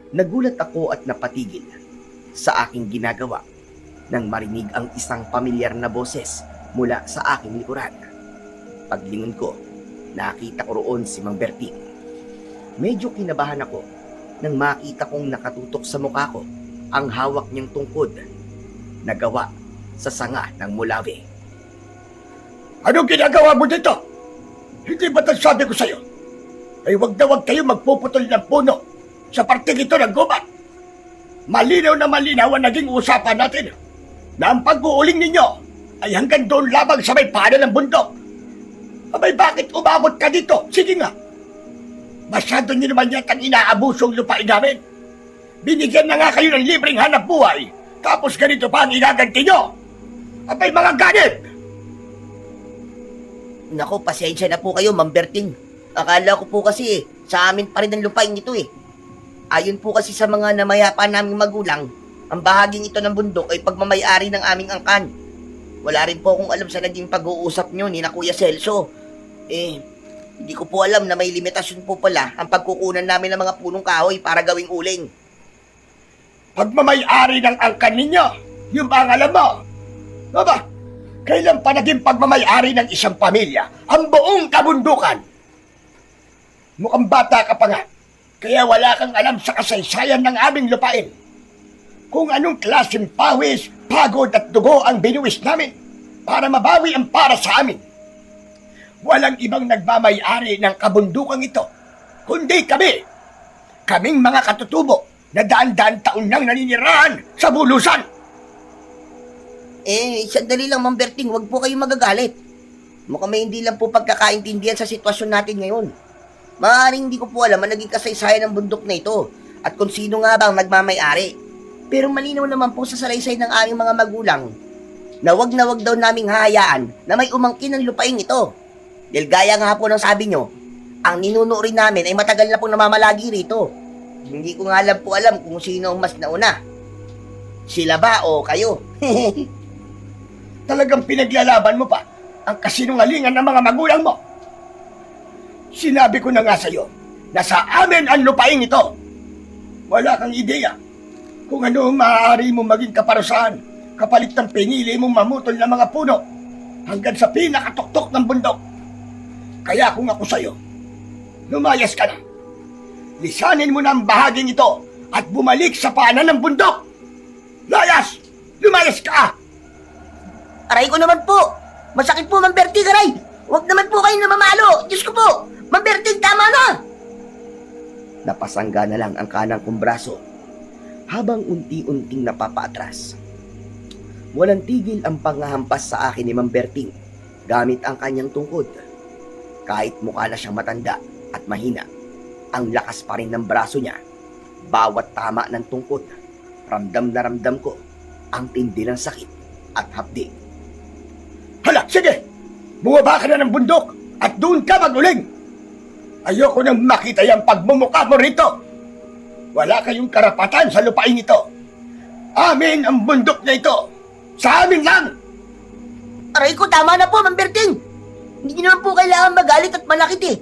Nagulat ako at napatigil sa aking ginagawa nang marinig ang isang pamilyar na boses mula sa aking likuran. Paglingon ko, nakita ko roon si Mang Berting. Medyo kinabahan ako nang makita kong nakatutok sa mukha ko ang hawak niyang tungkod na gawa sa sanga ng mulawi. Anong ginagawa mo dito? Hindi ba sabi ko sa'yo? Ay wag na wag kayo magpuputol ng puno sa parting ito ng gubat. Malinaw na malinaw ang naging usapan natin na ang pag-uuling ninyo ay hanggang doon labang sa may paanan ng bundok. Abay, bakit umabot ka dito? Sige nga. Masyado nyo naman yatang inaabuso ang lupain namin. Binigyan na nga kayo ng libreng hanap buhay, tapos ganito pa ang inaganti nyo. Abay, mga ganit! Nako, pasensya na po kayo, Mang Berting. Akala ko po kasi sa amin pa rin ang lupain ito eh. Ayon po kasi sa mga namayapa naming magulang, ang bahaging ito ng bundok ay pagmamayari ng aming angkan. Wala rin po akong alam sa naging pag-uusap nyo ni na Kuya Celso. Hindi ko po alam na may limitasyon po pala ang pagkukunan namin ng mga punong kahoy para gawing uling. Pagmamayari ng angkan ninyo, yung ba ang alam mo? Aba, kailan pa naging pagmamayari ng isang pamilya ang buong kabundukan? Mukhang bata ka pa nga, kaya wala kang alam sa kasaysayan ng aming lupain. Kung anong klaseng pawis, pagod at dugo ang binuwis namin para mabawi ang para sa amin. Walang ibang nagmamayari ng kabundukang ito, kundi kami. Kaming mga katutubo na daan-daan taon nang naninirahan sa bulusan. Sandali lang, Mang Berting, huwag po kayong magagalit. Mukhang may hindi lang po pagkakaintindihan sa sitwasyon natin ngayon. Maaaring hindi ko po alam ang naging kasaysayan ng bundok na ito at kung sino nga ba ang nagmamayari. Pero malinaw naman po sa salaysay ng aming mga magulang na wag daw naming hahayaan na may umangkin ng lupain ito. Dahil gaya nga po ng sabi nyo, ang ninuno rin namin ay matagal na pong namamalagi rito. Hindi ko nga alam kung sino ang mas nauna. Sila ba o kayo? Talagang pinaglalaban mo pa ang kasinungalingan ng mga magulang mo. Sinabi ko na nga sa'yo na sa amin ang lupain ito. Wala kang ideya kung ano ang maaari mong maging kaparusahan kapalit ng pinili mong mamutol ng mga puno hanggang sa pinakatuktok ng bundok. Kaya kung ako sa'yo, lumayas ka na. Lisanin mo na ang bahaging ito at bumalik sa paanan ng bundok. Layas! Lumayas ka! Aray ko naman po! Masakit po, Mang Berting, aray! Huwag naman po kayo namamalo! Diyos ko po! Mang Berting, tama na! Napasangga na lang ang kanang kong braso habang unti-unting napapaatras. Walang tigil ang panghahampas sa akin ni Mang Berting gamit ang kanyang tungkod. Kahit mukha na siyang matanda at mahina, ang lakas pa rin ng braso niya. Bawat tama ng tungkod, ramdam na ramdam ko ang tindi ng sakit at hapdi. Hala, sige! Bumaba ka na ng bundok at doon ka maguling! Ayoko nang makita yung pagmumukha mo rito! Wala kayong karapatan sa lupain ito! Amin ang bundok na ito! Sa amin lang! Aray ko, tama na po, Mang Berting! Hindi naman po kailangan magalit at malakit eh.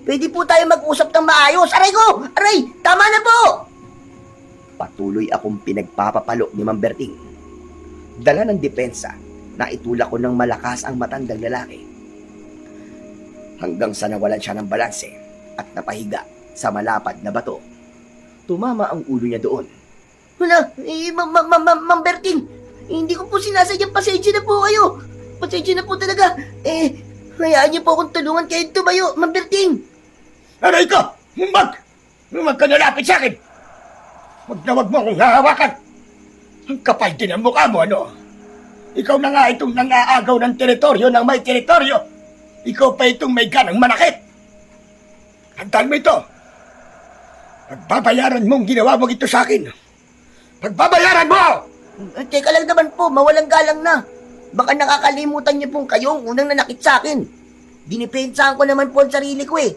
Pwede po tayo mag-usap ng maayos. Aray ko! Aray! Tama na po! Patuloy akong pinagpapapalo ni Mang Berting. Dala ng depensa na itulak ko ng malakas ang matandang lalaki. Hanggang sa nawalan siya ng balanse at napahiga sa malapad na bato. Tumama ang ulo niya doon. Mang Berting, hindi ko po sinasadyang pasensya na po kayo. Pasensya na po talaga. Hayaan niyo po akong tulungan kayo tumayo, Mang Berting. Aray ko! Huwag ka nalapit sa akin! Huwag na huwag mo akong hahawakan! Ang kapal din ang mukha mo, ano? Ikaw na nga itong nangaagaw ng teritoryo ng may teritoryo! Ikaw pa itong may ganang manakit! Tandaan mo ito! Pagbabayaran mong ginawa mo ito sa akin! Pagbabayaran mo! Teka lang naman po, mawalang galang na. Baka nakakalimutan niyo pong kayong unang nanakit sa akin. Dinipensahan ko naman po ang sarili ko eh.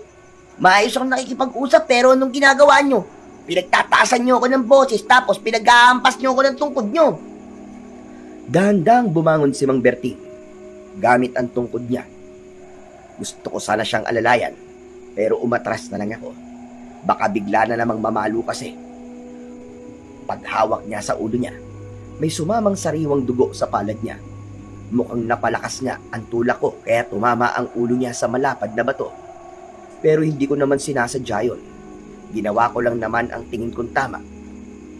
Maayos akong nakikipag-usap pero anong ginagawa niyo? Pinagtataasan niyo ako ng boses tapos pinag-aampas niyo ako ng tungkod niyo. Dahan-dahang bumangon si Mang Berting gamit ang tungkod niya. Gusto ko sana siyang alalayan pero umatras na lang ako. Baka bigla na namang mamalo kasi. Paghawak niya sa ulo niya, may sumamang sariwang dugo sa palad niya. Mukhang napalakas nga ang tulak ko kaya tumama ang ulo niya sa malapad na bato. Pero hindi ko naman sinasadya yun. Ginawa ko lang naman ang tingin kong tama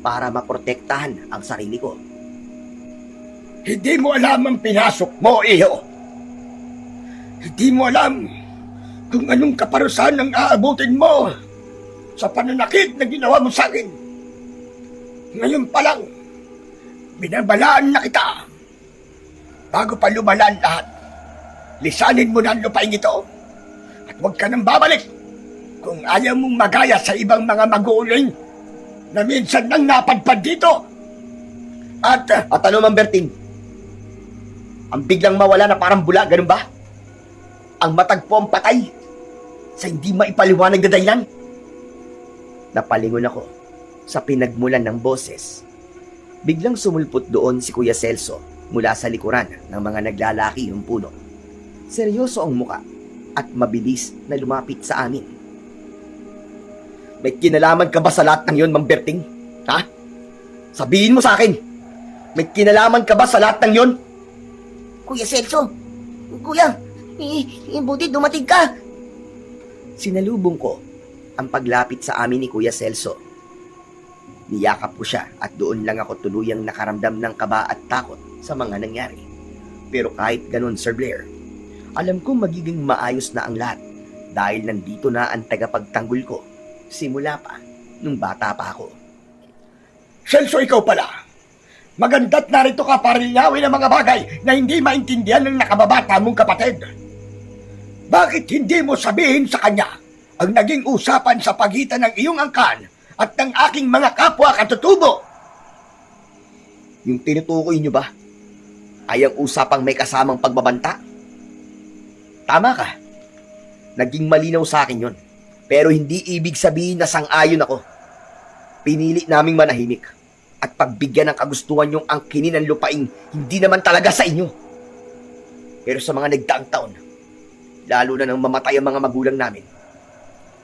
para maprotektahan ang sarili ko. Hindi mo alam ang pinasok mo, iho. Hindi mo alam kung anong kaparusahan ang aabutin mo sa pananakit na ginawa mo sa akin. Ngayon pa lang, binabalaan na kita. Bago pa lumalan lahat, lisanin mo na ang lupain ito at huwag ka nang babalik kung ayaw mong magaya sa ibang mga maguling na minsan nang napadpad dito. At Ano, Mang Berting? Ang biglang mawala na parang bula, ganun ba? Ang matagpo ang patay sa hindi maipaliwanag na dahilan? Napalingon ako sa pinagmulan ng boses. Biglang sumulpot doon si Kuya Celso mula sa likuran ng mga naglalaki yung puno. Seryoso ang muka at mabilis na lumapit sa amin. May kinalaman ka ba sa lahat ng yon, Mang Berting? Ha? Sabihin mo sa akin, may kinalaman ka ba sa lahat ng yon? Kuya Celso, kuya, buti dumating ka. Sinalubong ko ang paglapit sa amin ni Kuya Celso. Niyakap ko siya at doon lang ako tuluyang nakaramdam ng kaba at takot sa mga nangyari. Pero kahit ganun, Sir Blair, alam kong magiging maayos na ang lahat dahil nandito na ang tagapagtanggol ko simula pa nung bata pa ako. Celso, ikaw pala. Maganda't narito ka para linawin ang mga bagay na hindi maintindihan ng nakababata mong kapatid. Bakit hindi mo sabihin sa kanya ang naging usapan sa pagitan ng iyong angkan at ng aking mga kapwa katutubo? Yung tinutukoy nyo ba ay ang usapang may kasamang pagbabanta? Tama ka. Naging malinaw sa akin yon. Pero hindi ibig sabihin na sang-ayon ako. Pinili naming manahimik at pagbigyan ng kagustuhan yung angkinin ng lupaing hindi naman talaga sa inyo. Pero sa mga nagdaang taon, lalo na nang mamatay ang mga magulang namin,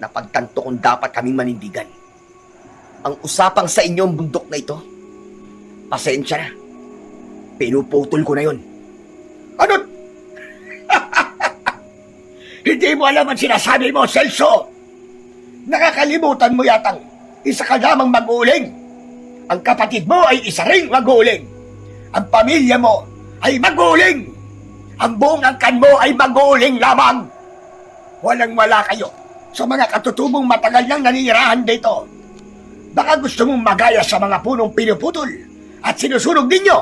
napagtanto kung dapat kaming manindigan. Ang usapang sa inyo ang bundok na ito, pasensya na. Pinuputol ko na yon. Ano? Hindi mo alam ang sinasabi mo, Celso. Nakakalimutan mo yatang isa ka lamang mag-uuling. Ang kapatid mo ay isa ring mag-uuling. Ang pamilya mo ay mag-uuling. Ang buong angkan mo ay mag-uuling lamang. Walang-wala kayo sa mga katutubong matagal nang naninirahan dito. Baka gusto mong magaya sa mga punong pinuputol at sinusunog ninyo.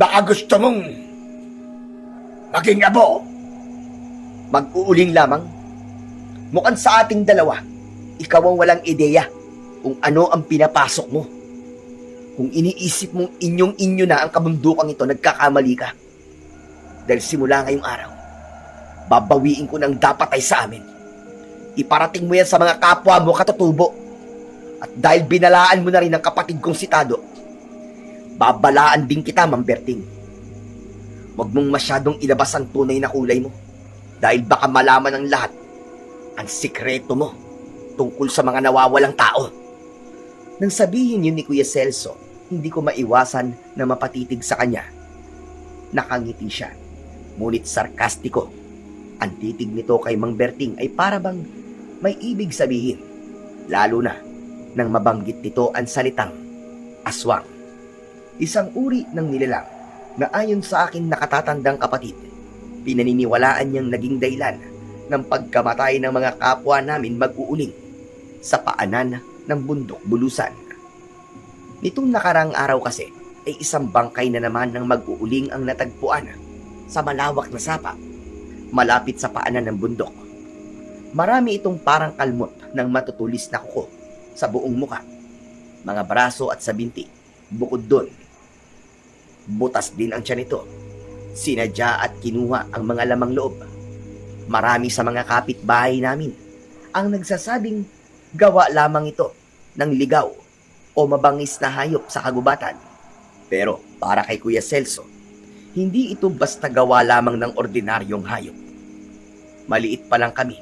Baka gusto mong maging abo. Mag-uuling lamang? Mukhang sa ating dalawa, ikaw ang walang ideya kung ano ang pinapasok mo. Kung iniisip mong inyong-inyo na ang kabundukang ito, nagkakamali ka. Dahil simula ngayong araw, babawiin ko ng dapat ay sa amin. Iparating mo yan sa mga kapwa mo katutubo. At dahil binalaan mo na rin ang kapatid kong si Tado, babalaan din kita, Mang Berting. Huwag mong masyadong ilabas ang tunay na kulay mo. Dahil baka malaman ng lahat ang sikreto mo tungkol sa mga nawawalang tao. Nang sabihin yun ni Kuya Celso, hindi ko maiwasan na mapatitig sa kanya. Nakangiti siya, ngunit sarkastiko. Ang titig nito kay Mang Berting ay parabang may ibig sabihin, lalo na nang mabanggit nito ang salitang aswang. Isang uri ng nilalang na ayon sa akin nakatatandang kapatid, pinaniniwalaan niyang naging dahilan ng pagkamatay ng mga kapwa namin mag-uuling sa paanan ng bundok bulusan. Nitong nakarang araw kasi ay isang bangkay na naman ng mag-uuling ang natagpuan sa malawak na sapa malapit sa paanan ng bundok. Marami itong parang kalmot ng matutulis na kuko sa buong muka, mga braso at sa binti. Bukod doon, butas din ang tiyan nito. Sinadya at kinuha ang mga lamang loob. Marami sa mga kapitbahay namin ang nagsasabing gawa lamang ito ng ligaw o mabangis na hayop sa kagubatan. Pero para kay Kuya Celso, hindi ito basta gawa lamang ng ordinaryong hayop. Maliit pa lang kami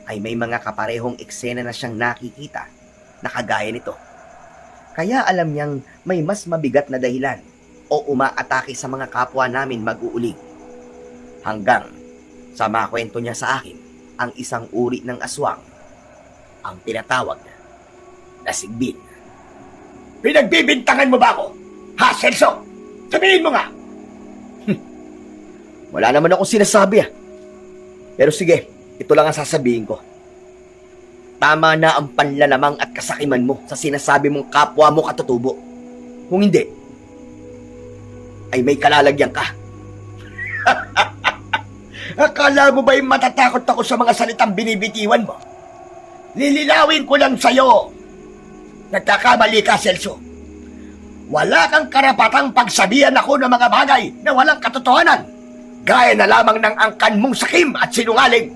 ay may mga kaparehong eksena na siyang nakikita na kagaya nito. Kaya alam niyang may mas mabigat na dahilan o umaatake sa mga kapwa namin mag-uuling. Hanggang sa makwento niya sa akin ang isang uri ng aswang, ang tinatawag na sigbin. Pinagbibintangan mo ba ako? Ha, Celso? Sabihin mo nga! Wala naman akong sinasabi Pero sige, ito lang ang sasabihin ko. Tama na ang panlalamang at kasakiman mo sa sinasabi mong kapwa mo katutubo. Kung hindi, ay may kalalagyan ka. Akala mo ba yung matatakot ako sa mga salitang binibitiwan mo? Lilinawin ko lang sa'yo. Nagkakamali ka, Celso. Wala kang karapatang pagsabihan ako ng mga bagay na walang katotohanan. Gaya na lamang ng angkan mong sakim at sinungaling.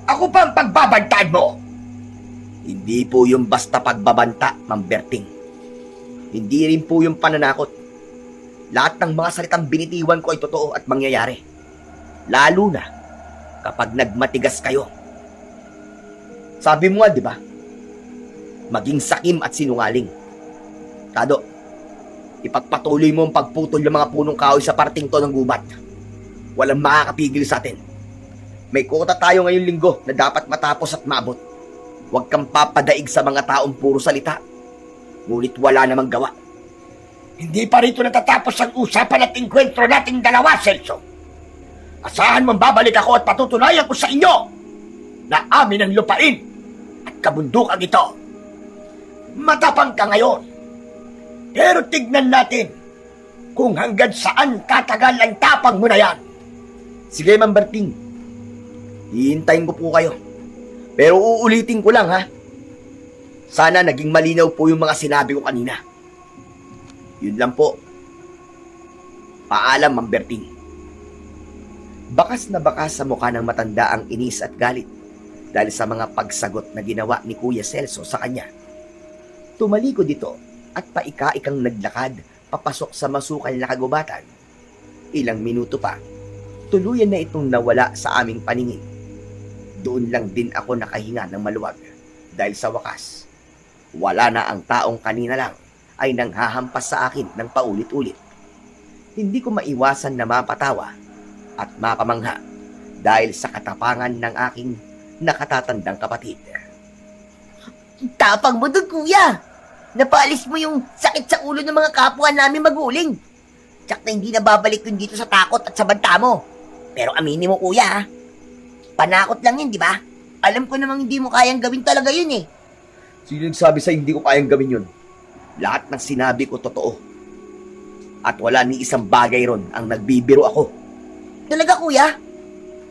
Ako pa ang pagbabantaan mo. Hindi po yung basta pagbabanta, Ma'am Berting. Hindi rin po yung pananakot. Lahat ng mga salitang binitiwan ko ay totoo at mangyayari. Lalo na kapag nagmatigas kayo. Sabi mo nga, di ba? Maging sakim at sinungaling. Tado, ipagpatuloy mo ang pagputol ng mga punong kahoy sa parting to ng gubat. Walang makakapigil sa atin. May kota tayo ngayong linggo na dapat matapos at maabot. Huwag kang papadaig sa mga taong puro salita. Ngunit wala namang gawa. Hindi pa rito natatapos ang usapan at engkwentro nating dalawa, Celso. Asahan mong babalik ako at patutunayan ko sa inyo na amin ang lupain at kabundukan ito. Matapang ka ngayon. Pero tignan natin kung hanggang saan tatagal ang tapang mo na yan. Sige, Ma'am Berting. Hihintayin ko po kayo. Pero uulitin ko lang, ha? Sana naging malinaw po yung mga sinabi ko kanina. Yun lang po. Paalam, Ma'am Berting. Bakas na bakas sa mukha ng matanda ang inis at galit dahil sa mga pagsagot na ginawa ni Kuya Celso sa kanya. Tumalikod dito at paika-ikang naglakad papasok sa masukal na kagubatan. Ilang minuto pa, tuluyan na itong nawala sa aming paningin. Doon lang din ako nakahinga ng maluwag dahil sa wakas, wala na ang taong kanina lang ay nanghahampas sa akin ng paulit-ulit. Hindi ko maiwasan na mapatawa at mapamangha dahil sa katapangan ng aking nakatatandang kapatid. Tapang mo doon, kuya. Napaalis mo yung sakit sa ulo ng mga kapwa namin maguling. Tsak na hindi na babalik yun dito sa takot at sa banta mo. Pero aminin mo, kuya, ha? Panakot lang yun, di ba? Alam ko namang hindi mo kayang gawin talaga yun eh. Sino nagsabi sa hindi ko kayang gawin yun? Lahat ng sinabi ko totoo. At wala ni isang bagay ron ang nagbibiro ako. Talaga, kuya?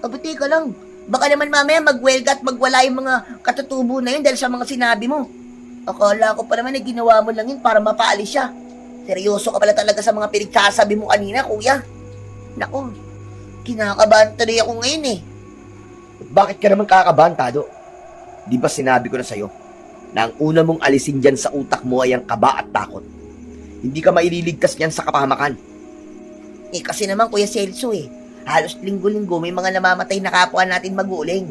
Abuti ka lang. Baka naman mamaya magwelga at magwala yung mga katutubo na yun dahil sa mga sinabi mo. Akala ko pa naman na ginawa mo lang yun para mapaalis siya. Seryoso ka pala talaga sa mga pinagsasabi mo kanina, kuya. Naku, kinakabahan tuloy ako ngayon eh. Bakit ka naman kakabahan, Tado? Di ba sinabi ko na sa'yo na ang una mong alisin dyan sa utak mo ay ang kaba at takot? Hindi ka maililigtas niyan sa kapahamakan. Eh kasi naman, Kuya Celso eh. Halos linggo-linggo may mga namamatay na kapwa natin maguling.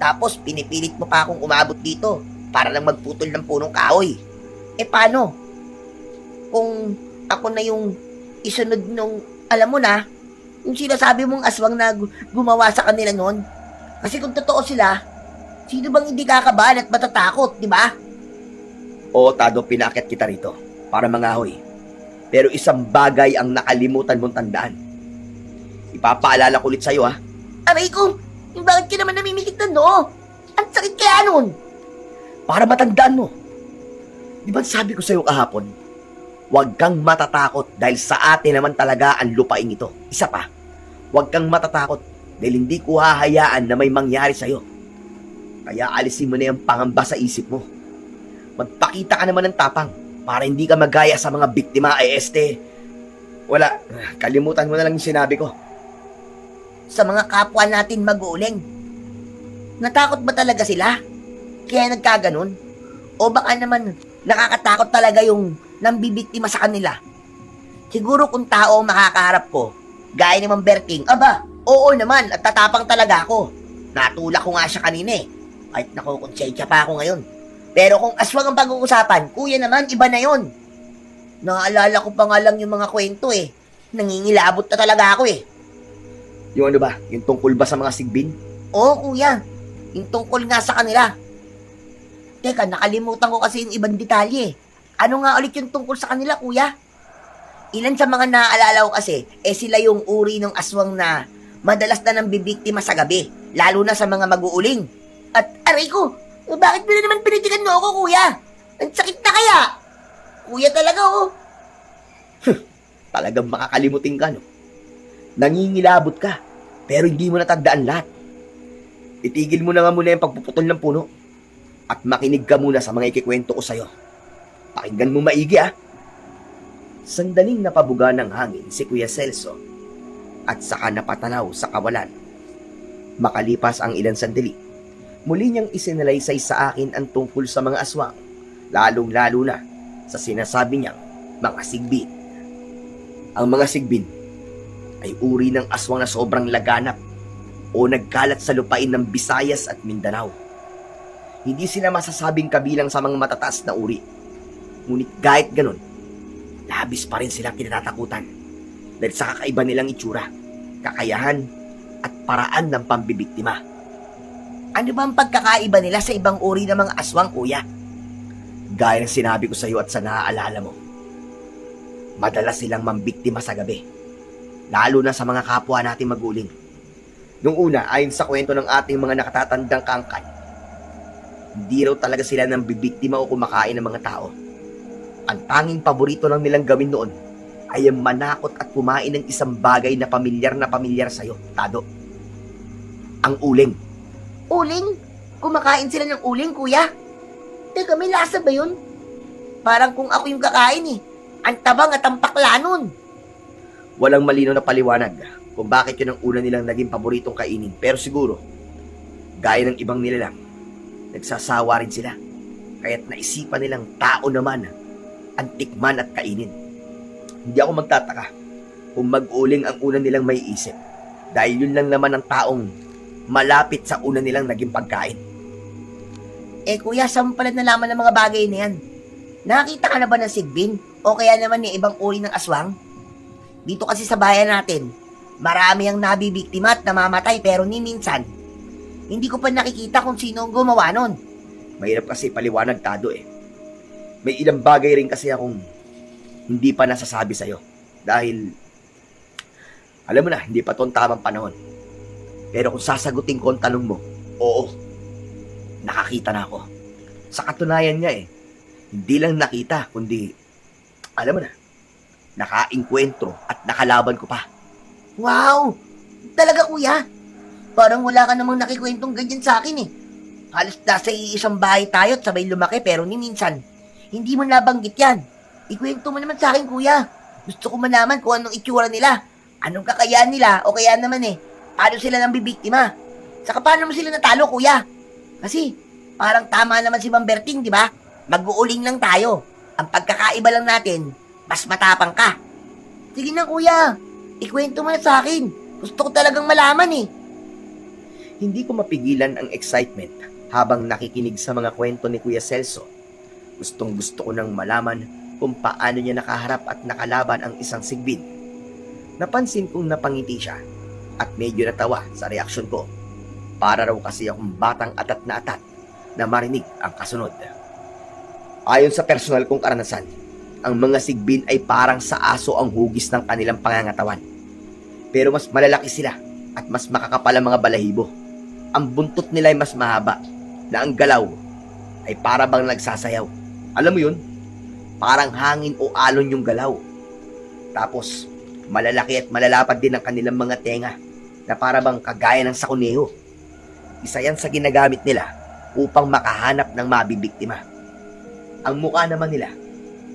Tapos pinipilit mo pa akong umabot dito para lang magputol ng punong kahoy. Eh paano? Kung ako na yung isunod nung, alam mo na, yung sinasabi mong aswang na gumawa sa kanila noon. Kasi kung totoo sila, sino bang hindi kakabahan at matatakot, di ba? Oo, Tado, pinakit kita rito para mangahoy. Pero isang bagay ang nakalimutan mong tandaan. Ipapaalala ko ulit sa'yo, ha? Aray ko, yung bakit ka naman namimikit na no? Ang sakit kaya nun. Para matandaan mo. Di ba sabi ko sa'yo kahapon, huwag kang matatakot dahil sa atin naman talaga ang lupain ito. Isa pa, huwag kang matatakot dahil hindi ko hahayaan na may mangyari sa'yo. Kaya alisin mo na yung pangamba sa isip mo. Magpakita ka naman ng tapang para hindi ka magaya sa mga biktima wala, kalimutan mo na lang yung sinabi ko. Sa mga kapwa natin maguling. Natakot ba talaga sila? Kaya nagkaganon? O baka naman nakakatakot talaga yung nambibiktima sa kanila? Siguro kung tao ang makakaharap ko, gaya ni Ma'am Berting, aba, oo naman at tatapang talaga ako. Natulak ko nga siya kanina eh. Kahit nakukonsensya pa ako ngayon. Pero kung aswang ang pag-uusapan, kuya naman, iba na yon. Naaalala ko pa nga lang yung mga kwento eh. Nangingilabot na talaga ako eh. Yung ano ba? Yung tungkol ba sa mga sigbin? Oo, kuya. Yung tungkol nga sa kanila. Teka, nakalimutan ko kasi yung ibang detalye. Ano nga ulit yung tungkol sa kanila, kuya? Ilan sa mga naaalala ko kasi, sila yung uri ng aswang na madalas na nang bibiktima sa gabi, lalo na sa mga mag-uuling. At aray ko, bakit mo na naman pinitikan mo ako, kuya? Ang sakit na kaya? Kuya talaga, oh. Talagang makakalimutin ka, no? Nangingilabot ka, pero hindi mo natandaan lahat. Itigil mo na nga muna yung pagpuputol ng puno at makinig ka muna sa mga ikikwento ko sa'yo. Pakinggan mo maigi, ah. Sandaling napabuga ng hangin si Kuya Celso at saka napatanaw sa kawalan. Makalipas ang ilang sandali, muli niyang isinalaysay sa akin ang tungkol sa mga aswang, lalong-lalo na sa sinasabi niyang mga sigbin. Ang mga sigbin ay uri ng aswang na sobrang laganap o nagkalat sa lupain ng Visayas at Mindanao. Hindi sila masasabing kabilang sa mga matataas na uri. Ngunit kahit ganun, labis pa rin silang kinatatakutan dahil sa kakaiba nilang itsura, kakayahan at paraan ng pambibiktima. Ano ba ang pagkakaiba nila sa ibang uri ng mga aswang, kuya? Gaya ng sinabi ko sa iyo at sa naaalala mo, madalas silang mambiktima sa gabi, lalo na sa mga kapwa nating maguling. Nung una, ayon sa kwento ng ating mga nakatatandang kaangkan, hindi raw talaga sila nang bibiktima o kumakain ng mga tao. Ang tanging paborito lang nilang gawin noon ay ang manakot at kumain ng isang bagay na pamilyar sa'yo, Tado. Ang uling. Uling? Kumakain sila ng uling, kuya? Teka, may lasa ba yun? Parang kung ako yung kakain eh. Ang tabang at ang pakla nun. Walang malinaw na paliwanag kung bakit yun ang una nilang naging paboritong kainin. Pero siguro, gaya ng ibang nilalang, nagsasawa rin sila. Kaya't naisipan nilang tao naman ang tikman at kainin. Hindi ako magtataka kung mag-uling ang una nilang may isip dahil yun lang naman ang taong malapit sa una nilang naging pagkain. Kuya, saan mo pala nalaman ng mga bagay na yan? Nakakita ka na ba ng sigbin? O kaya naman yung ibang uri ng aswang? Dito kasi sa bayan natin, marami ang nabibiktima at namamatay pero ni minsan, hindi ko pa nakikita kung sino ang gumawa nun. Mahirap kasi paliwanag, Tado eh. May ilang bagay rin kasi akong hindi pa nasasabi sa'yo. Dahil, alam mo na, hindi pa itong tamang panahon. Pero kung sasagutin ko ang tanong mo, oo, nakakita na ako. Sa katunayan niya eh, hindi lang nakita, kundi, alam mo na, nakainkwentro at nakalaban ko pa. Wow! Talaga, kuya? Parang wala ka namang nakikwentong ganyan sa akin eh. Halos nasa iisang bahay tayo at sabay lumaki pero ni minsan, hindi mo nabanggit yan. Ikwento mo naman sa akin, kuya. Gusto ko malaman kung anong itsura nila. Anong kakayahan nila o kaya naman paano sila nang bibiktima. Saka paano mo sila natalo, kuya? Kasi parang tama naman si Ma'am Berting, di ba? Mag-uuling lang tayo. Ang pagkakaiba lang natin, mas matapang ka. Sige na, kuya. Ikwento mo na sa akin. Gusto ko talagang malaman eh. Hindi ko mapigilan ang excitement habang nakikinig sa mga kwento ni Kuya Celso. Gustong gusto ko nang malaman kung paano niya nakaharap at nakalaban ang isang sigbin. Napansin kong napangiti siya at medyo natawa sa reaksyon ko. Para raw kasi akong batang atat na marinig ang kasunod. Ayon sa personal kong karanasan, ang mga sigbin ay parang sa aso ang hugis ng kanilang pangangatawan. Pero mas malalaki sila at mas makakapal ang mga balahibo. Ang buntot nila ay mas mahaba na ang galaw ay para bang nagsasayaw. Alam mo yun? Parang hangin o alon yung galaw. Tapos, malalaki at malalapad din ang kanilang mga tenga na para bang kagaya ng sakuneho. Isa yan sa ginagamit nila upang makahanap ng mabibiktima. Ang mukha naman nila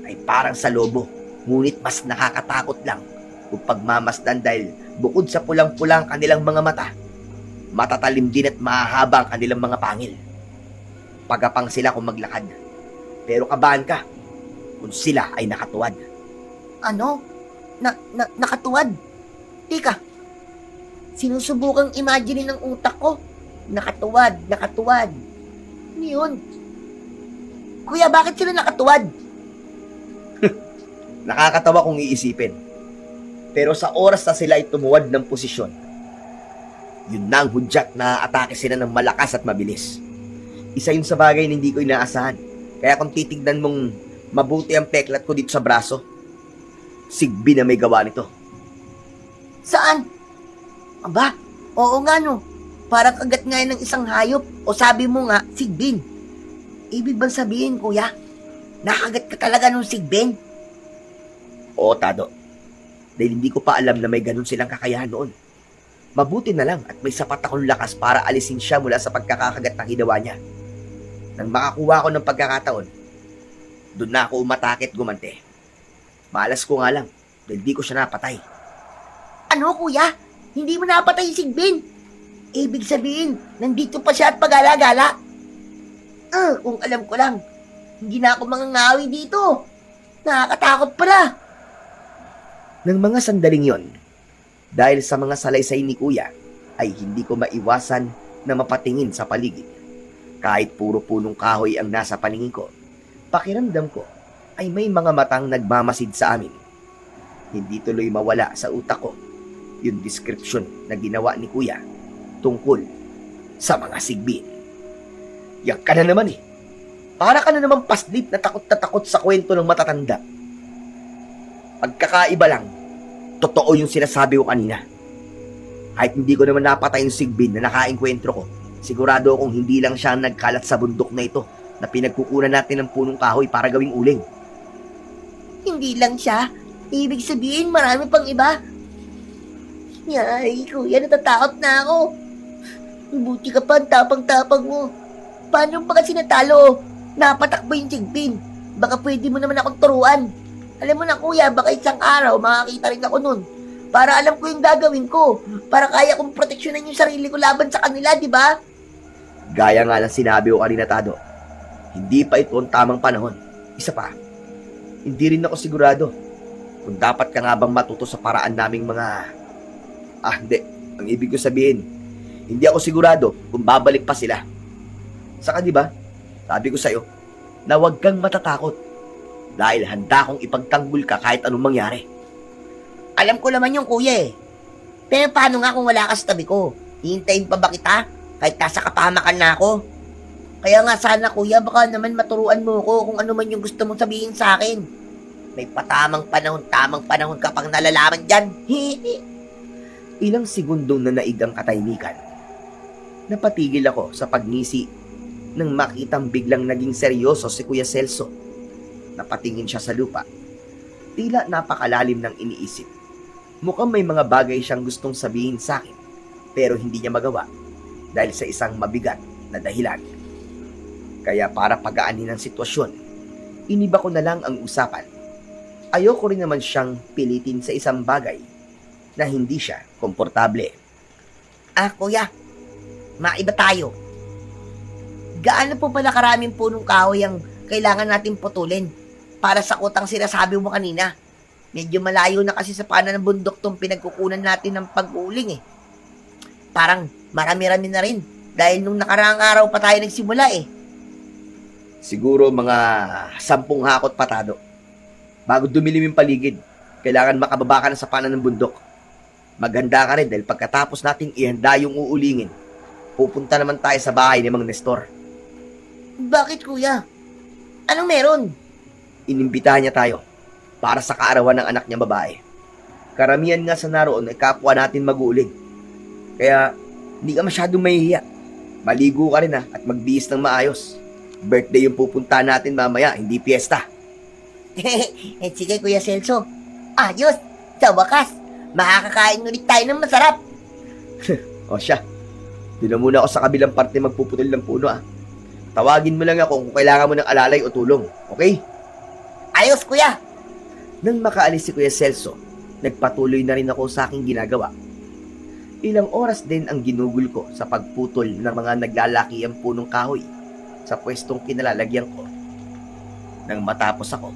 ay parang sa lobo, ngunit mas nakakatakot lang kung pagmamasdan dahil bukod sa pulang-pulang kanilang mga mata, matatalim din at mahahaba ang kanilang mga pangil. Pagapang sila kung maglakad. Pero kabahan ka kung sila ay nakatuwad. Ano? Nakatuwad? Tika, sinusubukang imagine ng utak ko. Nakatuwad. Ano yun? Kuya, bakit sila nakatuwad? Nakakatawa kung iisipin. Pero sa oras na sila ay tumuwad ng posisyon, yun na ang hudyat na atake sila ng malakas at mabilis. Isa yun sa bagay na hindi ko inaasahan. Kaya kung titignan mong mabuti ang peklat ko dito sa braso, Sigbin na may gawa nito. Saan? Aba, oo nga no. Parang kagat nga ng isang hayop. O sabi mo nga, sigbin. Ibig bang sabihin, kuya? Nakagat ka talaga nung sigbin? Oo, Tado. Dahil hindi ko pa alam na may ganun silang kakayahan noon. Mabuti na lang at may sapat akong lakas para alisin siya mula sa pagkakakagat ng ginawa niya. Nang makakuha ko ng pagkakataon, doon na ako umatake at gumante. Malas ko nga lang dahil di ko siya napatay. Ano, kuya? Hindi mo napatay yung sigbin? Ibig sabihin, nandito pa siya at pagala-gala. Kung alam ko lang, hindi na ako mangangawi dito. Nakakatakot pala. Nang mga sandaling yon, dahil sa mga salaysay ni Kuya, ay hindi ko maiwasan na mapatingin sa paligid. Kahit puro punong kahoy ang nasa paningin ko, pakiramdam ko ay may mga matang nagmamasid sa amin. Hindi tuloy mawala sa utak ko yung description na ginawa ni Kuya tungkol sa mga sigbin. Yak ka na naman eh. Para ka na naman paslit na takot sa kwento ng matatanda. Pagkakaiba lang, totoo yung sinasabi ko kanina. Kahit hindi ko naman napatay yung sigbin na nakaengkwentro ko, sigurado akong hindi lang siya nagkalat sa bundok na ito na pinagkukunan natin ng punong kahoy para gawing uling. Hindi lang siya. Ibig sabihin, marami pang iba. Yay, kuya, natatakot na ako. Buti ka pa, ang tapang-tapang mo. Paano pa kasi natalo? Napatakbo yung sigbin. Baka pwede mo naman akong turuan. Alam mo na, kuya, baka isang araw makakita rin ako nun. Para alam ko yung gagawin ko. Para kaya kong proteksyonan yung sarili ko laban sa kanila, di ba? Gaya nga lang sinabi ko kanina, Tado. Hindi pa ito ang tamang panahon. Isa pa, hindi rin ako sigurado kung dapat ka nga bang matuto sa paraan naming mga... hindi. Ang ibig ko sabihin, hindi ako sigurado kung babalik pa sila. Saka di ba, sabi ko sa'yo, na huwag kang matatakot dahil handa kong ipagtanggol ka kahit anong mangyari. Alam ko naman yung kuya eh. Pero paano nga kung wala ka sa tabi ko? Hihintayin pa ba kita? Kahit nasa kapahamakan na ako? Kaya nga sana kuya, baka naman maturuan mo ko kung ano man yung gusto mong sabihin sa akin. May tamang panahon ka pang nalalaman dyan. Ilang segundong na naig ang katahimikan. Napatigil ako sa pagngisi nang makitang biglang naging seryoso si Kuya Celso. Napatingin siya sa lupa. Tila napakalalim ng iniisip. Mukhang may mga bagay siyang gustong sabihin sa akin, pero hindi niya magawa dahil sa isang mabigat na dahilan. Kaya para pagaanin ang sitwasyon, iniba ko na lang ang usapan. Ayoko rin naman siyang pilitin sa isang bagay na hindi siya komportable. Kuya, maiba tayo. Gaano po pala karaming punong kahoy ang kailangan natin putulin para sa kutang sinasabi mo kanina? Medyo malayo na kasi sa paanan ng bundok tong pinagkukunan natin ng pag-uuling eh. Parang marami-rami na rin dahil nung nakaraang araw pa tayo nagsimula eh. Siguro mga 10 hakot patado. Bago dumilim yung paligid, kailangan makababa ka na sa paanan ng bundok. Maganda ka rin dahil pagkatapos nating ihanda yung uulingin, pupunta naman tayo sa bahay ni Mang Nestor. Bakit kuya? Anong meron? Inimbitahan niya tayo para sa kaarawan ng anak niya babae. Karamihan nga sa naroon ay kapwa natin mag-uuling. Kaya hindi ka masyadong mahihiya. Maligo ka rin at magbihis ng maayos. Birthday yung pupunta natin mamaya, hindi piyesta. Sige Kuya Celso. Ayos! Sa wakas, makakakain ulit tayo ng masarap. O siya, doon na muna ako sa kabilang parte magpuputol ng puno Tawagin mo lang ako kung kailangan mo ng alalay o tulong, okay? Ayos kuya! Nang makaalis si Kuya Celso, nagpatuloy na rin ako sa aking ginagawa. Ilang oras din ang ginugol ko sa pagputol ng mga naglalaki ang punong kahoy sa pwestong kinalalagyan ko. Nang matapos ako,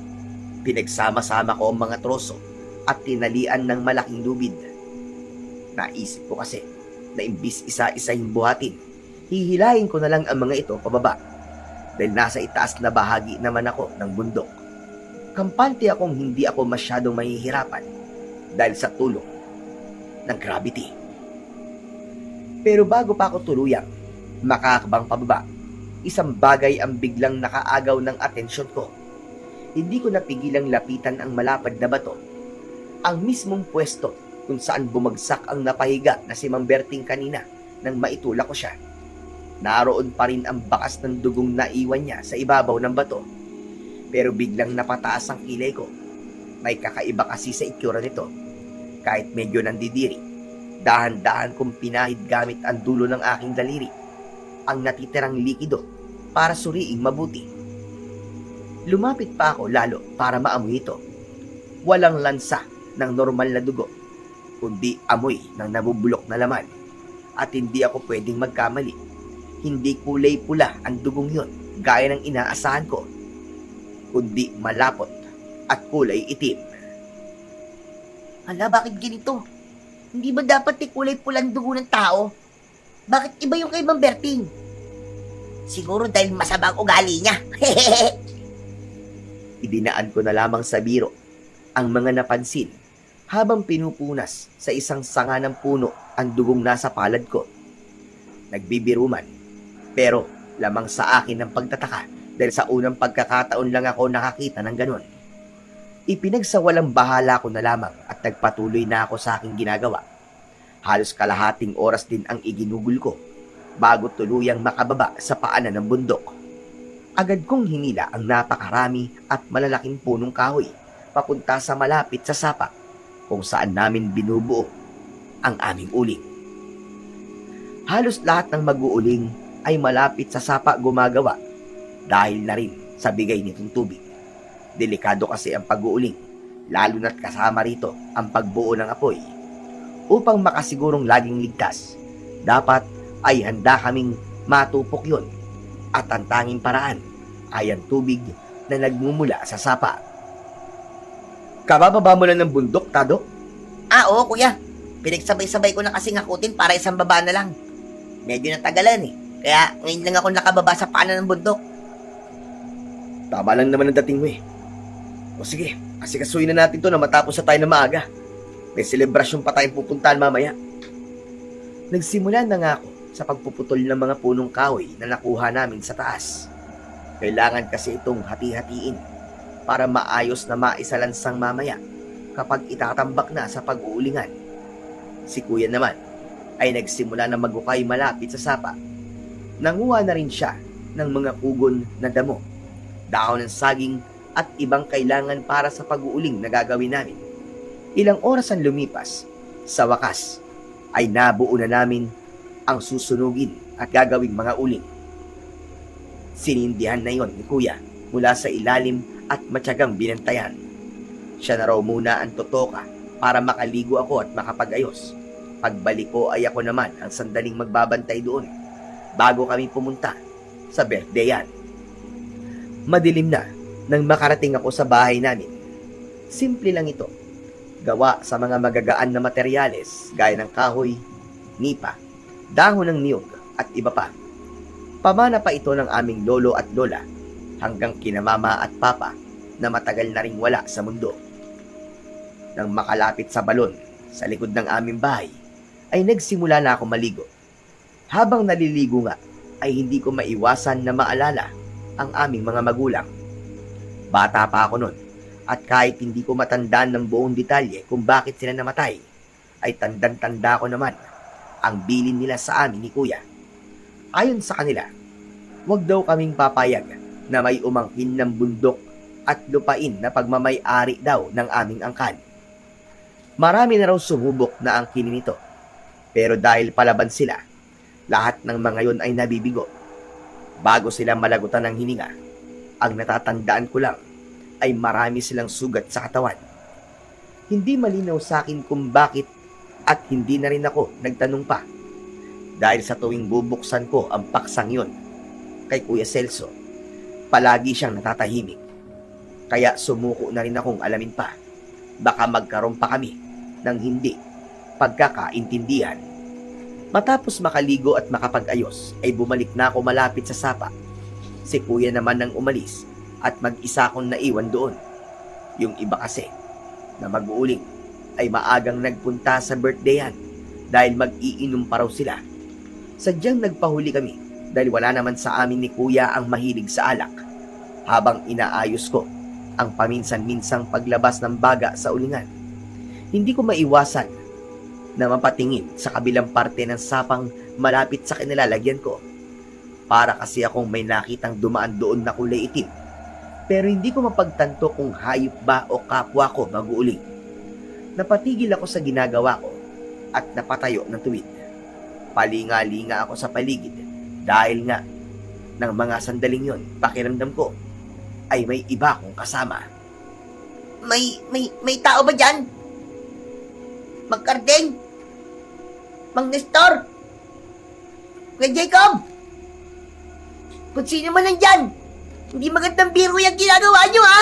pinagsama-sama ko ang mga troso at tinalian ng malaking lubid. Naisip ko kasi na imbis isa-isahin buhatin, hihilahin ko na lang ang mga ito pababa. dahil nasa itaas na bahagi naman ako ng bundok. Kampante akong hindi ako masyadong mahihirapan dahil sa tulong ng gravity. Pero bago pa ako tuluyang makakabang pababa, isang bagay ang biglang nakaagaw ng atensyon ko. Hindi ko napigilang lapitan ang malapad na bato, ang mismong pwesto kung saan bumagsak ang napahiga na si Mang Berting kanina nang maitulak ko siya. Naroon pa rin ang bakas ng dugong naiwan niya sa ibabaw ng bato. Pero biglang napataas ang kilay ko. May kakaiba kasi sa itsura nito. Kahit medyo nandidiri, dahan-dahan kong pinahid gamit ang dulo ng aking daliri ang natitirang likido para suriing mabuti. Lumapit pa ako lalo para maamoy ito. Walang lansa ng normal na dugo, kundi amoy ng nabubulok na laman. At hindi ako pwedeng magkamali. Hindi kulay pula ang dugong yun gaya ng inaasahan ko, kundi malapot at kulay itim. Hala, bakit ganito? Hindi ba dapat kulay pulang dugo ng tao? Bakit iba yung kay Mang Berting? Siguro dahil masabang ugali niya. Idinaan ko na lamang sa biro ang mga napansin habang pinupunas sa isang sanga ng puno ang dugong nasa palad ko. Nagbibiro man, pero lamang sa akin ng pagtataka dahil sa unang pagkakataon lang ako nakakita ng ganon. Ipinagsawalang bahala ko na lamang at nagpatuloy na ako sa aking ginagawa. Halos kalahating oras din ang iginugol ko bago tuluyang makababa sa paanan ng bundok. Agad kong hinila ang napakarami at malalaking punong kahoy papunta sa malapit sa sapa kung saan namin binubuo ang aming uling. Halos lahat ng mag-uuling ay malapit sa sapa gumagawa dahil na rin sa bigay nitong tubig. Delikado kasi ang pag-uuling, lalo na't kasama rito ang pagbuo ng apoy. Upang makasigurong laging ligtas, dapat ay handa kaming matupok yon at ang tanging paraan ay ang tubig na nagmumula sa sapa. Kabababa mo lang ng bundok, Tado? Oo, kuya. Pinagsabay-sabay ko na kasi ngakutin para isang baba na lang. Medyo natagalan eh. Kaya ngayon lang ako nakababa sa paanan ng bundok. Tama lang naman ang dating mo eh. O sige, asikasuhin na natin to na matapos na tayo na maaga. May selebrasyon pa tayong pupuntahan mamaya. Nagsimula na nga ako sa pagpuputol ng mga punong kahoy na nakuha namin sa taas. Kailangan kasi itong hati-hatiin para maayos na maisalansang mamaya kapag itatambak na sa pag-uulingan. Si kuya naman ay nagsimula na magukay malapit sa sapa. Nanguha na rin siya ng mga kugon na damo, dahon ng saging at ibang kailangan para sa pag-uuling na gagawin namin. Ilang oras ang lumipas, sa wakas ay nabuo na namin ang susunugin at gagawing mga uling. Sinindihan na yon ni kuya mula sa ilalim at matyagang binantayan. Siya na raw muna ang totoka para makaligo ako at makapag-ayos. Pagbalik ko ay ako naman ang sandaling magbabantay doon bago kami pumunta sa birthdayan. Madilim na nang makarating ako sa bahay namin. Simple lang ito. Gawa sa mga magagaan na materyales gaya ng kahoy, nipa, dahon ng niyog at iba pa. Pamana pa ito ng aming lolo at lola hanggang kina mama at papa na matagal na ring wala sa mundo. Nang makalapit sa balon sa likod ng aming bahay, ay nagsimula na ako maligo. Habang naliligo nga, ay hindi ko maiwasan na maalala ang aming mga magulang. Bata pa ako noon, at kahit hindi ko matandaan ng buong detalye kung bakit sila namatay, ay tandang-tanda ko naman ang bilin nila sa amin ni kuya. Ayon sa kanila, wag daw kaming papayag na may umangkin ng bundok at lupain na pagmamay-ari daw ng aming angkan. Marami na raw sumubok na angkinin nito, pero dahil palaban sila, lahat ng mga yon ay nabibigo. Bago sila malagutan ng hininga, ang natatandaan ko lang ay marami silang sugat sa katawan. Hindi malinaw sa akin kung bakit at hindi na rin ako nagtanong pa. Dahil sa tuwing bubuksan ko ang paksang yon kay Kuya Celso, palagi siyang natatahimik. Kaya sumuko na rin akong alamin pa. Baka magkaroon pa kami ng hindi pagkakaintindihan. Matapos makaligo at makapag-ayos, ay bumalik na ako malapit sa sapa. Si kuya naman nang umalis at mag-isa akong naiwan doon. Yung iba kasi na mag-uuling ay maagang nagpunta sa birthdayan dahil mag-iinom pa raw sila. Sadyang nagpahuli kami dahil wala naman sa amin ni kuya ang mahilig sa alak. Habang inaayos ko ang paminsan-minsang paglabas ng baga sa ulingan, hindi ko maiwasan na mapatingin sa kabilang parte ng sapang malapit sa kinilalagyan ko. Para kasi akong may nakitang dumaan doon na kulay itim, pero hindi ko mapagtanto kung hayop ba o kapwa ko mag-uuling. Napatigil ako sa ginagawa ko at napatayo ng tuwid. Palinga-linga ako sa paligid dahil nga ng mga sandaling yon, pakiramdam ko ay may iba akong kasama. May tao ba dyan? Mang Kardeng? Mang Nestor? Kuya Jacob? Kung sino man nandyan, hindi magandang biro yung ginagawa nyo, ha?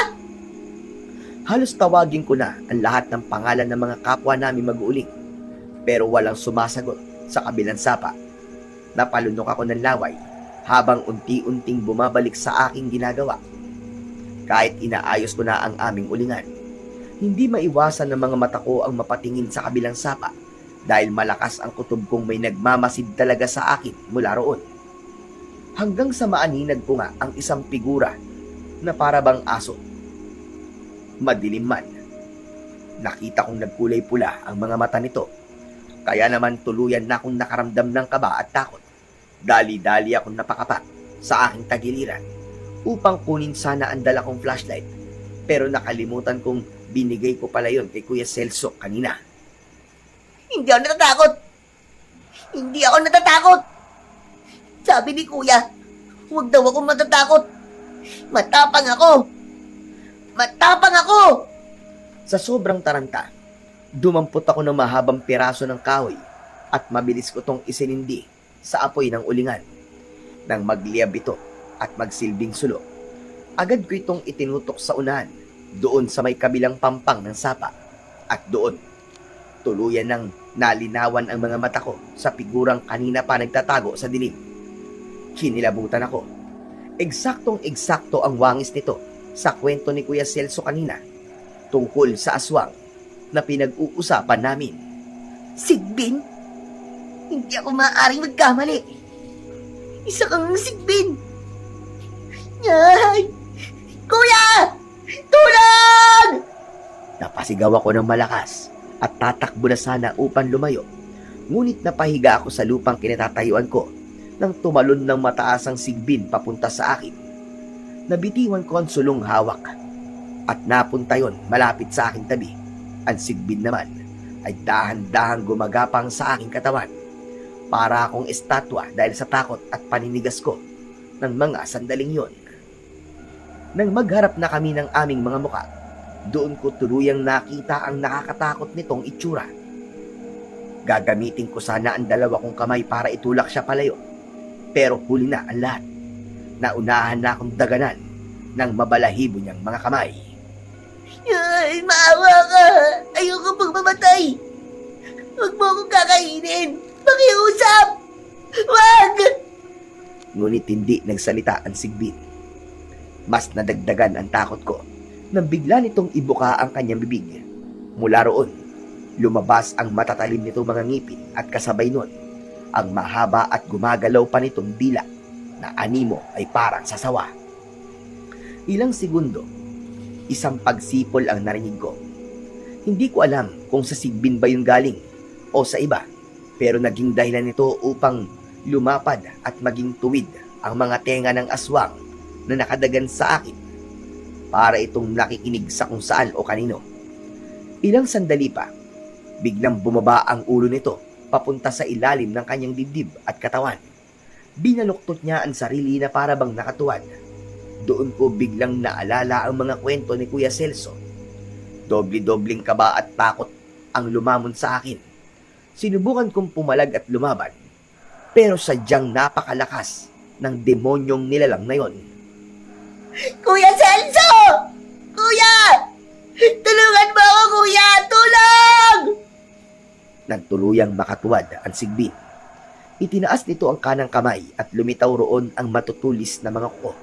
Halos tawagin ko na ang lahat ng pangalan ng mga kapwa namin mag-uuling, pero walang sumasagot sa kabilang sapa. Napalunok ako ng laway habang unti-unting bumabalik sa aking ginagawa. Kahit inaayos ko na ang aming ulingan, hindi maiwasan ng mga mata ko ang mapatingin sa kabilang sapa dahil malakas ang kutob kong may nagmamasid talaga sa akin mula roon. Hanggang sa maaninag ko nga ang isang figura na para bang aso. Madilim man, nakita kong nagkulay pula ang mga mata nito, kaya naman tuluyan na akong nakaramdam ng kaba at takot. Dali-dali akong napakapa sa aking tagiliran upang kunin sana ang dala kong flashlight, pero nakalimutan kong binigay ko pala yon kay Kuya Celso kanina. Hindi ako natatakot. Hindi ako natatakot. Sabi ni Kuya, huwag daw ako matatakot. Matapang ako. Matapang ako. Sa sobrang taranta, dumampot ako ng mahabang piraso ng kahoy at mabilis ko tong isinindi sa apoy ng ulingan. Nang magliyab ito at magsilbing sulo, agad ko itong itinutok sa unahan, doon sa may kabilang pampang ng sapa. At doon, tuluyan ng nalinawan ang mga mata ko sa figurang kanina pa nagtatago sa dilim. Kinilabutan ako. Eksaktong-eksakto ang wangis nito sa kwento ni Kuya Celso kanina tungkol sa aswang na pinag-uusapan namin. Sigbin? Hindi ako maaaring magkamali. Isa kang sigbin. Yay! Kuya! Tulong! Napasigaw ako ng malakas at tatakbo na sana upang lumayo. Ngunit napahiga ako sa lupang kinatatayuan ko nang tumalon ng mataas ang sigbin papunta sa akin. Nabitiwan ko ang sulong hawak at napunta yon malapit sa aking tabi. Ang sigbin naman ay dahan-dahang gumagapang sa aking katawan. Para akong estatwa dahil sa takot at paninigas ko ng mga sandaling yon. Nang magharap na kami ng aming mga muka, doon ko tuluyang nakita ang nakakatakot nitong itsura. Gagamitin ko sana ang dalawa kong kamay para itulak siya palayo. Pero huli na ang lahat. Naunahan na akong daganan ng mabalahibo niyang mga kamay. Ay, maawa ka. Ayoko pang mamatay. Huwag mo akong kakainin. Pakiusap. Huwag. Ngunit hindi nagsalita ang sigbin. Mas nadagdagan ang takot ko nang bigla nitong ibuka ang kanyang bibig. Mula roon, lumabas ang matatalim nitong mga ngipin at kasabay nun, ang mahaba at gumagalaw pa nitong dila na animo ay parang sasawa. Ilang segundo, isang pagsipol ang narinig ko. Hindi ko alam kung sa sigbin ba yung galing o sa iba, pero naging dahilan nito upang lumapad at maging tuwid ang mga tenga ng aswang na nakadagan sa akin para itong nakikinig sa kung saan o kanino. Ilang sandali pa, biglang bumaba ang ulo nito papunta sa ilalim ng kanyang dibdib at katawan. Binaluktot niya ang sarili na para bang nakatuwad. Doon ko biglang naalala ang mga kwento ni Kuya Celso. Dobli-dobling kaba at takot ang lumamon sa akin. Sinubukan kong pumalag at lumaban, pero sadyang napakalakas ng demonyong nilalang na yon. Kuya Celso! Kuya! Tulungan mo ako, Kuya! Tulong! Nang tuluyang makatuwad ang sigbin, itinaas nito ang kanang kamay at lumitaw roon ang matutulis na mga kuko.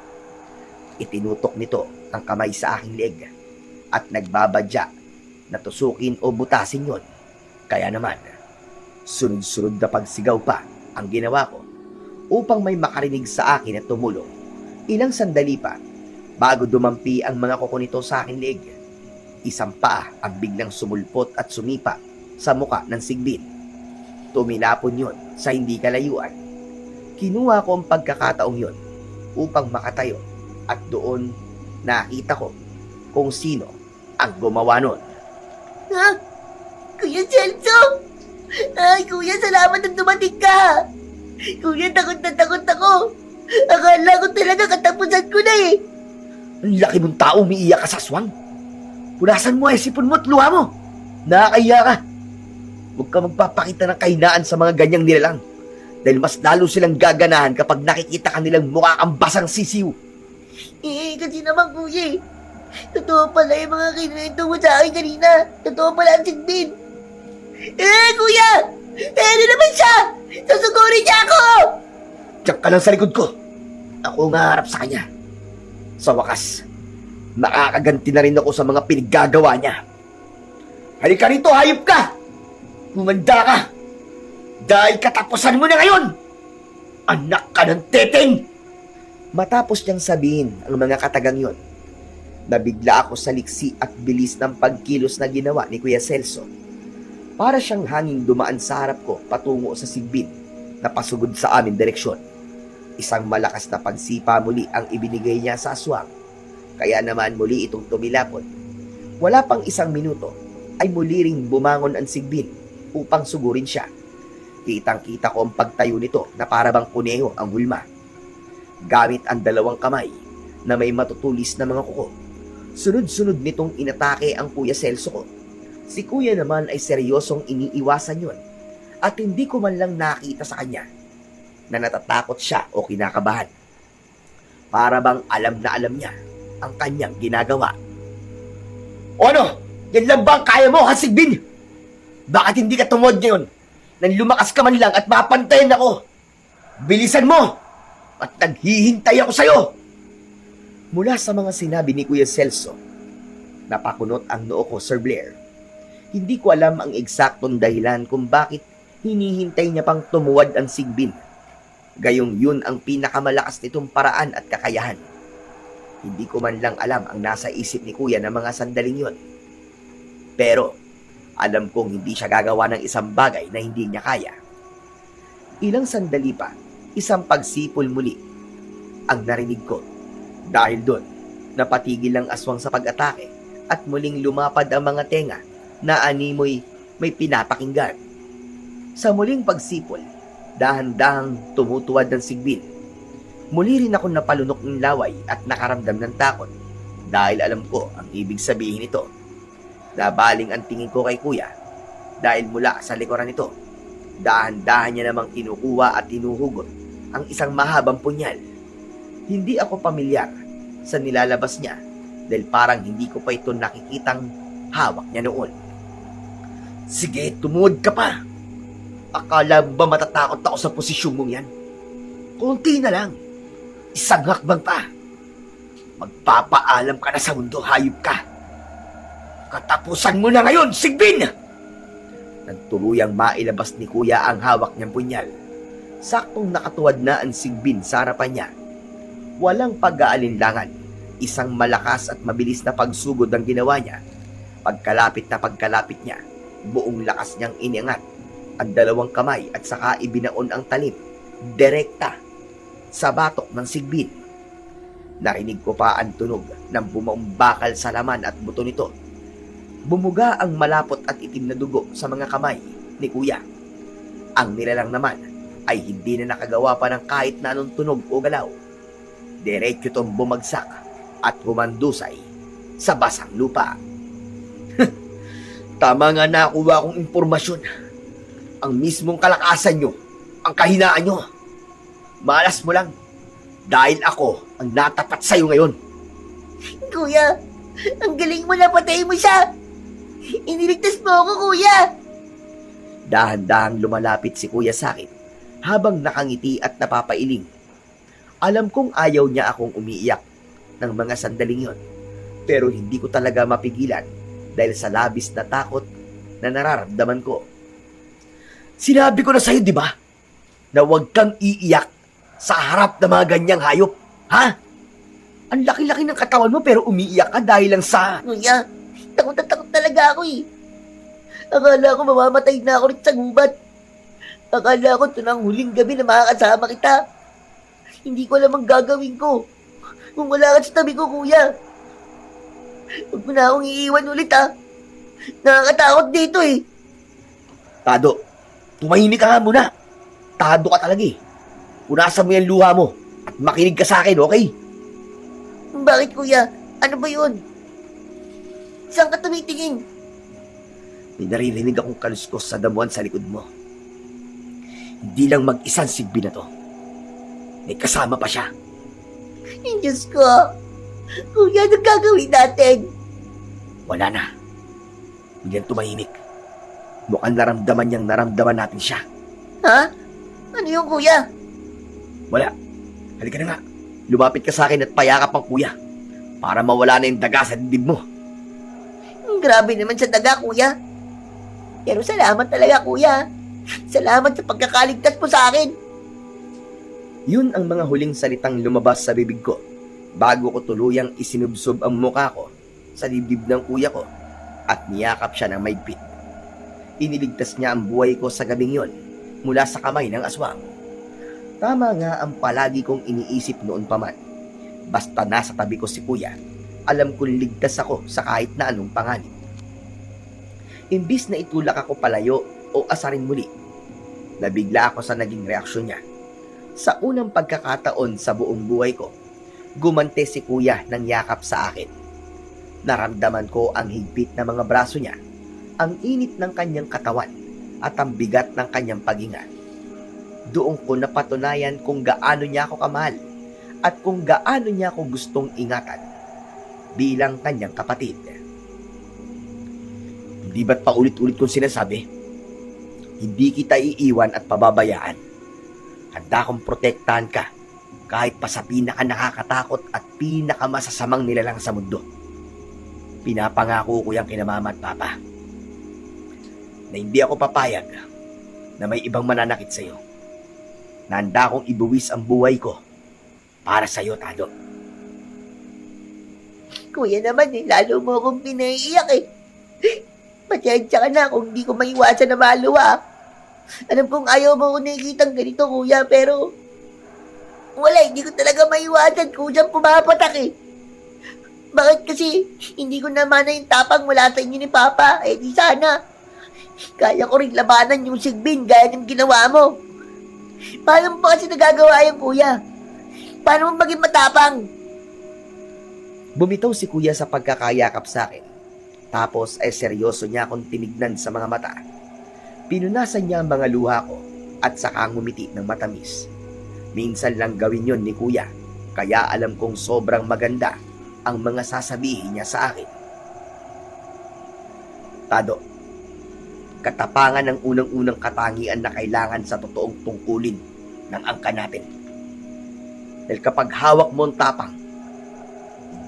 Itinutok nito ang kamay sa aking leeg at nagbabadya na tusukin o butasin yon. Kaya naman, sunod-sunod na pagsigaw pa ang ginawa ko upang may makarinig sa akin at tumulong. Ilang sandali pa bago dumampi ang mga kuko nito sa aking leeg. Isang paa ang biglang sumulpot at sumipa sa muka ng Sigbin. Tuminapon yon sa hindi kalayuan. Kinuha ko ang pagkakataong yon upang makatayo at doon nakita ko kung sino ang gumawa nun. Ha? Kuya Celso! Ay, kuya, salamat na dumating ka! Kuya, takot na takot ako! Akala ko talaga katapusan ko na eh! Ang laki mong tao, umiiyak ka sa aswang. Punasan mo ay sipon mo at luha mo. Nakakaya ka. Huwag ka magpapakita ng kahinaan sa mga ganyang nilalang. Dahil mas lalo silang gaganahan kapag nakikita ka nilang mukha kang basang sisiw. Kasi naman kuya eh. Totoo pala yung mga kinuwento mo sa akin kanina. Totoo pala ang Sigbin. Kuya! Ano naman siya? Susugurin niya ako! Diyan ka lang sa likod ko. Ako ang haharap sa kanya. Sa wakas, makakaganti na rin ako sa mga pinaggagawa niya. Halika rito, hayop ka! Humanda ka! Dahil katapusan mo na ngayon! Anak ka ng teteng! Matapos niyang sabihin ang mga katagang yon, nabigla ako sa liksi at bilis ng pagkilos na ginawa ni Kuya Celso. Para siyang hanging dumaan sa harap ko patungo sa Sigbin na pasugod sa aming direksyon. Isang malakas na pagsipa muli ang ibinigay niya sa aswang. Kaya naman muli itong tumilapon. Wala pang isang minuto ay muli ring bumangon ang Sigbin upang sugurin siya. Kitang-kita ko ang pagtayo nito na para bang kuneho ang hulma. Gamit ang dalawang kamay na may matutulis na mga kuko. Sunod-sunod nitong inatake ang Kuya Celso ko. Si Kuya naman ay seryosong iniiwasan yon at hindi ko man lang nakita sa kanya na natatakot siya o kinakabahan. Para bang alam na alam niya ang kanyang ginagawa. O ano? Yan lang ba ang kaya mo, Sigbin? Bakit hindi ka tumod ngayon? Nang lumakas ka man lang at mapantayan ako. Bilisan mo! At naghihintay ako sa'yo! Mula sa mga sinabi ni Kuya Celso, napakunot ang noo ko, Sir Blair. Hindi ko alam ang eksaktong dahilan kung bakit hinihintay niya pang tumuwad ang Sigbin. Gayong yun ang pinakamalakas nitong paraan at kakayahan. Hindi ko man lang alam ang nasa isip ni Kuya ng mga sandaling yun. Pero, alam kong hindi siya gagawa ng isang bagay na hindi niya kaya. Ilang sandali pa, isang pagsipol muli ang narinig ko. Dahil doon, napatigil ang aswang sa pag-atake at muling lumapad ang mga tenga na animoy may pinapakinggan. Sa muling pagsipol, dahan-dahang tumutuwad ng Sigbin. Muli rin ako napalunok ng laway at nakaramdam ng takot dahil alam ko ang ibig sabihin nito. Nabaling ang tingin ko kay Kuya dahil mula sa likuran nito, dahan-dahan niya namang kinukuha at hinuhugot ang isang mahabang punyal. Hindi ako pamilyar sa nilalabas niya dahil parang hindi ko pa ito nakikitang hawak niya noon. Sige, tumuod ka pa. Akala ba matatakot ako sa posisyon mong yan? Kunti na lang. Isang hakbang pa. Magpapaalam ka na sa mundo, hayop ka. Katapusan mo na ngayon, Sigbin! Nagtuluyang mailabas ni Kuya ang hawak niyang punyal. Saktong nakatuwad na ang Sigbin sa harapan niya. Walang pag-aalinlangan. Isang malakas at mabilis na pagsugod ang ginawa niya. Pagkalapit niya, buong lakas niyang iniangat ang dalawang kamay at saka ibinaon ang talim direkta sa batok ng Sigbin. Narinig ko pa ang tunog ng bumaumbakal sa laman at buto nito. Bumuga ang malapot at itim na dugo sa mga kamay ni Kuya. Ang nilalang naman ay hindi na nakagawa pa ng kahit na anong tunog o galaw. Diretso itong bumagsak at humandusay sa basang lupa. Tama nga nakuha kong impormasyon. Ang mismong kalakasan nyo, ang kahinaan nyo. Malas mo lang dahil ako ang natapat sa'yo ngayon. Kuya, ang galing mo na patay mo siya. Iniligtas mo ako, Kuya. Dahan-dahang lumalapit si Kuya sa akin habang nakangiti at napapailing. Alam kong ayaw niya akong umiiyak ng mga sandaling yon. Pero hindi ko talaga mapigilan dahil sa labis na takot na nararamdaman ko. Sinabi ko na sa'yo, di ba? Na huwag kang iiyak sa harap ng mga ganyang hayop. Ha? Ang laki-laki ng katawan mo pero umiiyak ka dahil lang sa... Kuya, takot na takot talaga ako eh. Akala ko mamamatay na ako rin sa gubat. Akala ko ito na ang huling gabi na makakasama kita. Hindi ko alam ang gagawin ko. Kung wala ka sa tabi ko, kuya. Huwag mo na akong iiwan ulit, ha. Nakakatakot dito, eh. Tado, tumahimik ka nga muna. Tado ka talaga eh. Punasan mo yung luha mo at makinig ka sa akin, okay? Bakit, kuya? Ano ba yun? Saan ka tumitingin? May naririnig akong kaluskos sa damuhan sa likod mo. Hindi lang mag-isang sigbi na to. May kasama pa siya. Diyos ko. Kuya, anong gagawin natin? Wala na. Hindi yan tumahimik. Mukhang naramdaman niyang naramdaman natin siya. Ha? Ano yung kuya? Wala. Halika na nga. Lumapit ka sa akin at payakap ang kuya para mawala na yung daga sa dibdib mo. Grabe naman sa daga, kuya. Pero salamat talaga, kuya. Salamat sa pagkakaligtas mo sa akin. Yun ang mga huling salitang lumabas sa bibig ko bago ko tuluyang isinubsob ang mukha ko sa dibdib ng kuya ko at niyakap siya ng maigpit. Iniligtas niya ang buhay ko sa gabing yon mula sa kamay ng aswang. Tama nga ang palagi kong iniisip noon pa man. Basta nasa tabi ko si kuya, alam kong ligtas ako sa kahit na anong panganib. Imbis na itulak ako palayo o asarin muli, nabigla ako sa naging reaksyon niya. Sa unang pagkakataon sa buong buhay ko, gumante si kuya ng yakap sa akin. Naramdaman ko ang higpit na mga braso niya, ang init ng kanyang katawan at ang bigat ng kanyang paghinga. Doon ko napatunayan kung gaano niya ako kamahal at kung gaano niya ako gustong ingatan bilang kanyang kapatid. Hindi ba't paulit-ulit kong sinasabi? Hindi kita iiwan at pababayaan. Handa akong protektahan ka kahit pa sa pinaka nakakatakot at pinakamasasamang nilalang sa mundo. Pinapangako ko yung kina mama at papa na hindi ako papayag na may ibang mananakit sa iyo. Handa akong ibuwis ang buhay ko para sa iyo, Tado. Kuya naman eh, lalo mo akong pinaiiyak eh. Pasensya ka na kung hindi ko maiwasan na maluwa. Alam kong ayaw mo ko nakikitang ganito, kuya, pero wala, hindi ko talaga maiwasan. Kuya, pumapatak eh. Bakit kasi hindi ko naman na yung tapang mula sa inyo ni Papa? Eh di sana kaya ko rin labanan yung sigbin gaya ng ginawa mo. Paano mo ba kasi nagagawa yung kuya? Paano mo maging matapang? Bumitaw si kuya sa pagkakayakap sa akin. Tapos ay seryoso niya akong tinignan sa mga mata. Pinunasan niya ang mga luha ko at saka ngumiti ng matamis. Minsan lang gawin yon ni kuya, kaya alam kong sobrang maganda ang mga sasabihin niya sa akin. Tado, katapangan ang unang-unang katangian na kailangan sa totoong tungkulin ng angka natin. Dahil kapag hawak mo ang tapang,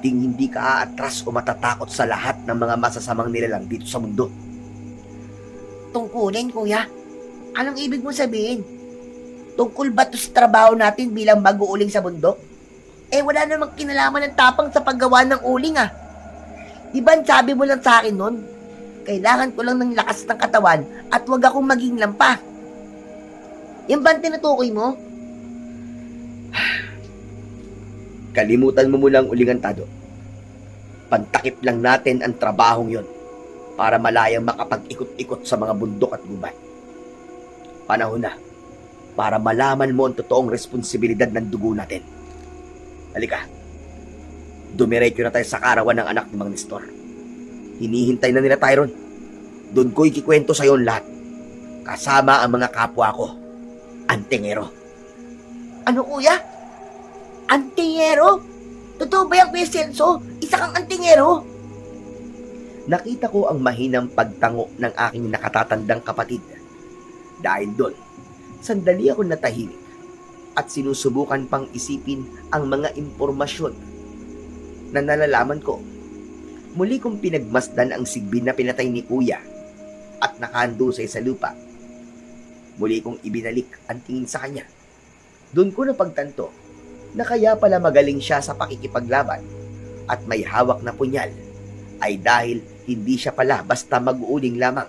hindi ka aatras o matatakot sa lahat ng mga masasamang nilalang dito sa mundo. Tungkulin, kuya? Anong ibig mo sabihin? Tungkol ba ito sa trabaho natin bilang mag-uuling sa bundok? Eh, wala namang kinalaman ng tapang sa paggawa ng uling ah. Di ba sabi mo lang sa akin nun? Kailangan ko lang ng lakas ng katawan at wag akong maging lampa. Yan ba ang tinutukoy mo? Kalimutan mo muna ang ulingan, Tado. Pantakip lang natin ang trabahong yon para malayang makapag-ikot-ikot sa mga bundok at gubat. Panahon na para malaman mo ang totoong responsibilidad ng dugo natin. Halika, dumiretso na tayo sa karawan ng anak ni Mang Nestor. Hinihintay na nila tayo ron. Doon ko ikikwento sa iyo ang lahat. Kasama ang mga kapwa ko. Antingero. Ano, kuya? Antingero? Totoo ba yung Kuya Celso? Isa kang antingero? Nakita ko ang mahinang pagtango ng aking nakatatandang kapatid. Dahil doon, sandali ako natahimik at sinusubukan pang isipin ang mga impormasyon na nalalaman ko. Muli kong pinagmasdan ang sigbin na pinatay ni Kuya at nakahandusay sa lupa. Muli kong ibinalik ang tingin sa kanya. Doon ko napagtanto na kaya pala magaling siya sa pakikipaglaban at may hawak na punyal ay dahil hindi siya pala basta mag-uuling lamang,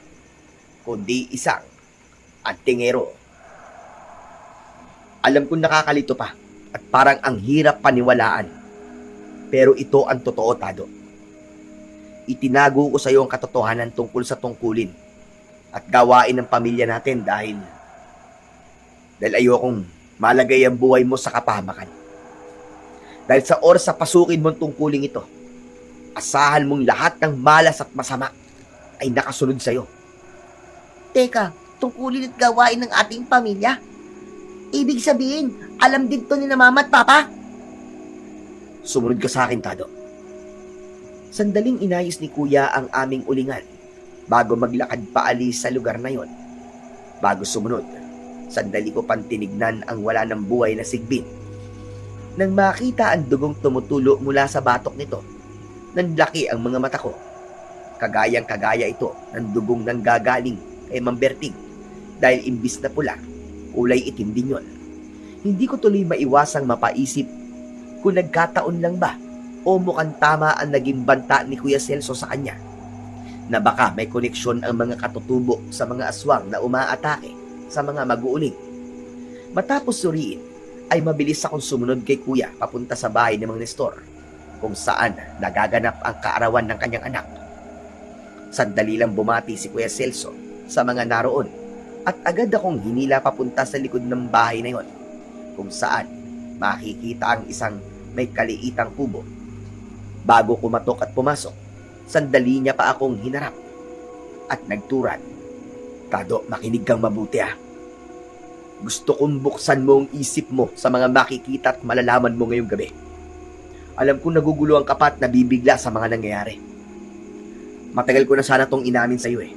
kundi isang antingero. Alam kong nakakalito pa at parang ang hirap paniwalaan. Pero ito ang totoo, Tado. Itinago ko sa iyo ang katotohanan tungkol sa tungkulin at gawain ng pamilya natin dahil ayokong malagay ang buhay mo sa kapahamakan. Dahil sa oras sa pasukin mong tungkuling ito, asahan mong lahat ng malas at masama ay nakasunod sa iyo. Teka, tungkulin at gawain ng ating pamilya? Ibig sabihin, alam din to ni na Mama at Papa? Sumunod ka sa akin, Tado. Sandaling inayos ni Kuya ang aming ulingan bago maglakad paalis sa lugar na yon. Bago sumunod, sandali ko pang tinignan ang wala ng buhay na sigbin. Nang makita ang dugong tumutulo mula sa batok nito, nanlaki ang mga mata ko. Kagayang-kagaya ito ng dugong nanggagaling kay Mang Berting dahil imbis na pula, kulay itim din yon. Hindi ko tuloy maiwasang mapaisip kung nagkataon lang ba o mukhang tama ang naging banta ni Kuya Celso sa kanya na baka may koneksyon ang mga katutubo sa mga aswang na umaatake sa mga mag-uuling. Matapos suriin, ay mabilis akong sumunod kay Kuya papunta sa bahay ni Mang Nestor kung saan nagaganap ang kaarawan ng kanyang anak. Sandali lang bumati si Kuya Celso sa mga naroon at agad akong hinila papunta sa likod ng bahay na yon kung saan makikita ang isang may kaliitang kubo. Bago kumatok at pumasok, sandali niya pa akong hinarap at nagturan. Tado, makinig kang mabuti ah. Gusto kong buksan mo ang isip mo sa mga makikita at malalaman mo ngayong gabi. Alam kong nagugulo ang kapat na bibigla sa mga nangyayari. Matagal ko na sana tong inamin sa iyo eh.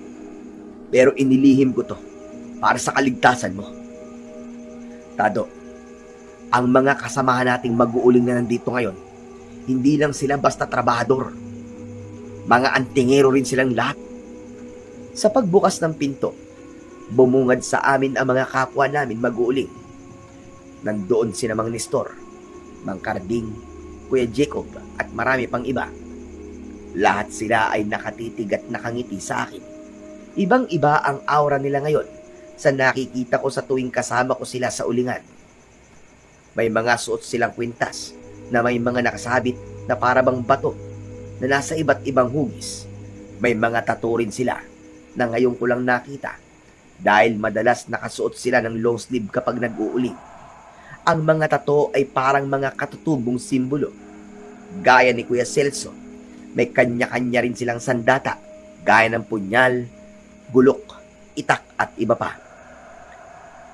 Pero inilihim ko to para sa kaligtasan mo. Tado, ang mga kasamahan nating mag-uuling na nandito ngayon, hindi lang sila basta trabahador. Mga antingero rin silang lahat. Sa pagbukas ng pinto, bumungad sa amin ang mga kapwa namin mag-uuling. Nandoon sina Mang Nestor, Mang Carding, Kuya Jacob at marami pang iba. Lahat sila ay nakatitig at nakangiti sa akin. Ibang-iba ang aura nila ngayon sa nakikita ko sa tuwing kasama ko sila sa ulingan. May mga suot silang kwintas na may mga nakasabit na parabang bato na nasa iba't ibang hugis. May mga tattoo rin sila na ngayon ko lang nakita dahil madalas nakasuot sila ng long sleeve kapag nag-uuling. Ang mga tattoo ay parang mga katutubong simbolo. Gaya ni Kuya Celso, may kanya-kanya rin silang sandata gaya ng punyal, gulok, itak at iba pa.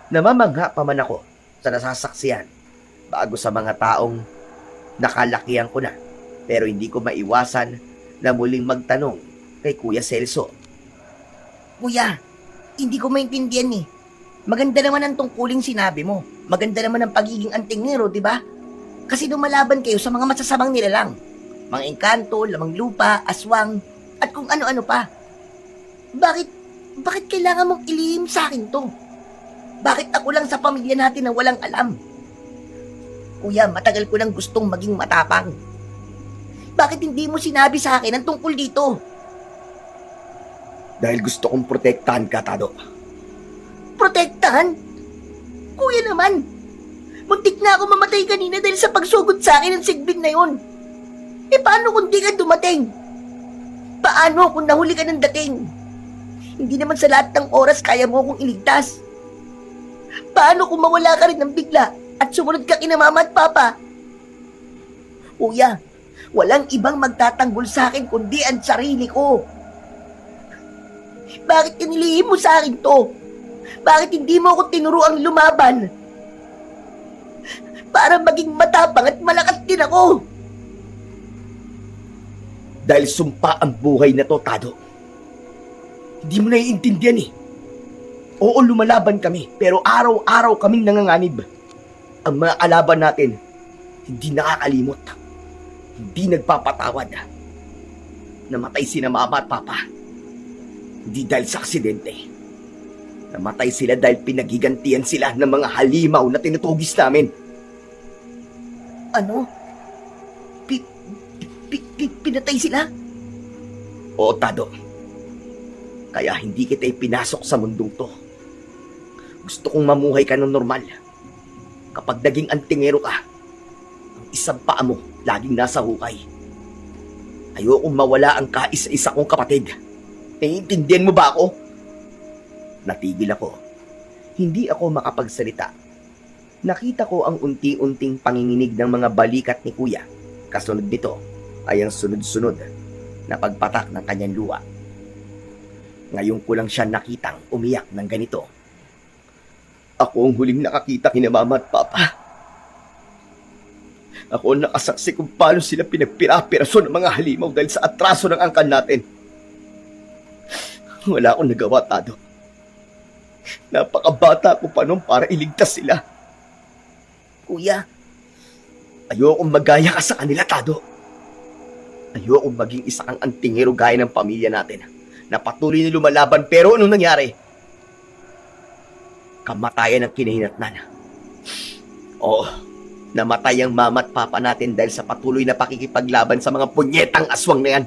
Namamangha pa man ako sa nasasaksiyan bago sa mga taong nakalakihan ko na, pero hindi ko maiwasan na muling magtanong kay Kuya Celso. Kuya, hindi ko maintindihan eh. Maganda naman ang tungkuling sinabi mo. Maganda naman ang pagiging antingero, di ba? Kasi lumalaban kayo sa mga masasamang nilalang. Mga engkanto, lamang lupa, aswang, at kung ano-ano pa. Bakit kailangan mong ilihim sa akin to? Bakit ako lang sa pamilya natin na walang alam? Kuya, matagal ko nang gustong maging matapang. Bakit hindi mo sinabi sa akin ang tungkol dito? Dahil gusto kong protektahan ka, Tado. Protektahan? Kuya naman, muntik na ako mamatay kanina dahil sa pagsugod sa akin ng sigbin na yun. Eh paano kung di ka dumating? Paano kung nahuli ka ng dating? Hindi naman sa lahat ng oras kaya mo akong iligtas. Paano kung mawala ka rin ng bigla at sumunod ka kina Mama at Papa? Kuya, walang ibang magtatanggol sa akin kundi ang sarili ko. Bakit inilihim mo sa akin to? Bakit hindi mo ako tinuruang lumaban? Para maging matapang at malakas din ako. Dahil sumpa ang buhay na to, Tado. Hindi mo naiintindihan eh. Oo, lumalaban kami, pero araw-araw kaming nanganganib. Ang mga kalaban natin, hindi nakakalimot. Hindi nagpapatawad. Namatay sina mama at papa. Hindi dahil sa aksidente. Namatay sila dahil pinagigantian sila ng mga halimaw na tinutugis namin. Ano? Pinatay sila? Oo, Tado. Kaya hindi kita ipinasok sa mundong to. Gusto kong mamuhay ka ng normal. Kapag naging antingero ka, ang isang paa mo laging nasa hukay. Ayokong mawala ang kaisa-isa kong kapatid. Naiintindihan mo ba ako? Natigil ako. Hindi ako makapagsalita. Nakita ko ang unti-unting panginginig ng mga balikat ni Kuya. Kasunod nito ay ang sunod-sunod na pagpatak ng kanyang luha. Ngayon ko lang siya nakitang umiyak ng ganito. Ako ang huling nakakita kina mama at papa. Ako ang nakasaksi kung paano sila pinagpira-piraso ng mga halimaw dahil sa atraso ng angkan natin. Wala akong nagawa, Tado. Napakabata ko pa noon para iligtas sila. Kuya, Ayokong magaya ka sa kanila, Tado. Ayokong maging isa kang antingero gaya ng pamilya natin na patuloy na lumalaban pero anong nangyari? Kamatayan ang kinahinatnan. Oo, namatay ang mama at papa natin dahil sa patuloy na pakikipaglaban sa mga punyetang aswang na yan.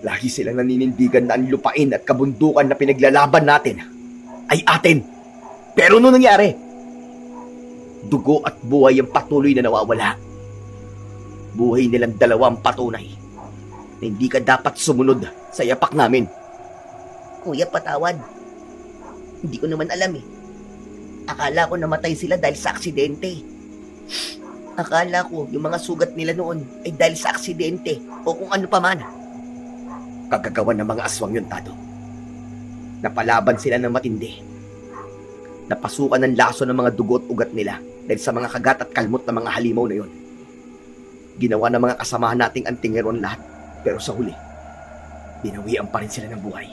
Lagi silang naninindigan na ang lupain at kabundukan na pinaglalaban natin ay atin. Pero anong nangyari? Dugo at buhay ang patuloy na nawawala. Buhay nilang dalawang patunay na hindi ka dapat sumunod sa yapak namin. kuya, patawad. Hindi ko naman alam eh. Akala ko namatay sila dahil sa aksidente. Akala ko yung mga sugat nila noon ay dahil sa aksidente o kung ano pa man. Kagagawan ng mga aswang yun, Tado. Napalaban sila ng matindi. Napasukan ng laso ng mga dugo at ugat nila dahil sa mga kagat at kalmot ng mga halimaw na yon. Ginawa ng mga kasamahan nating antingero ang lahat, pero sa huli, binawian pa rin sila ng buhay.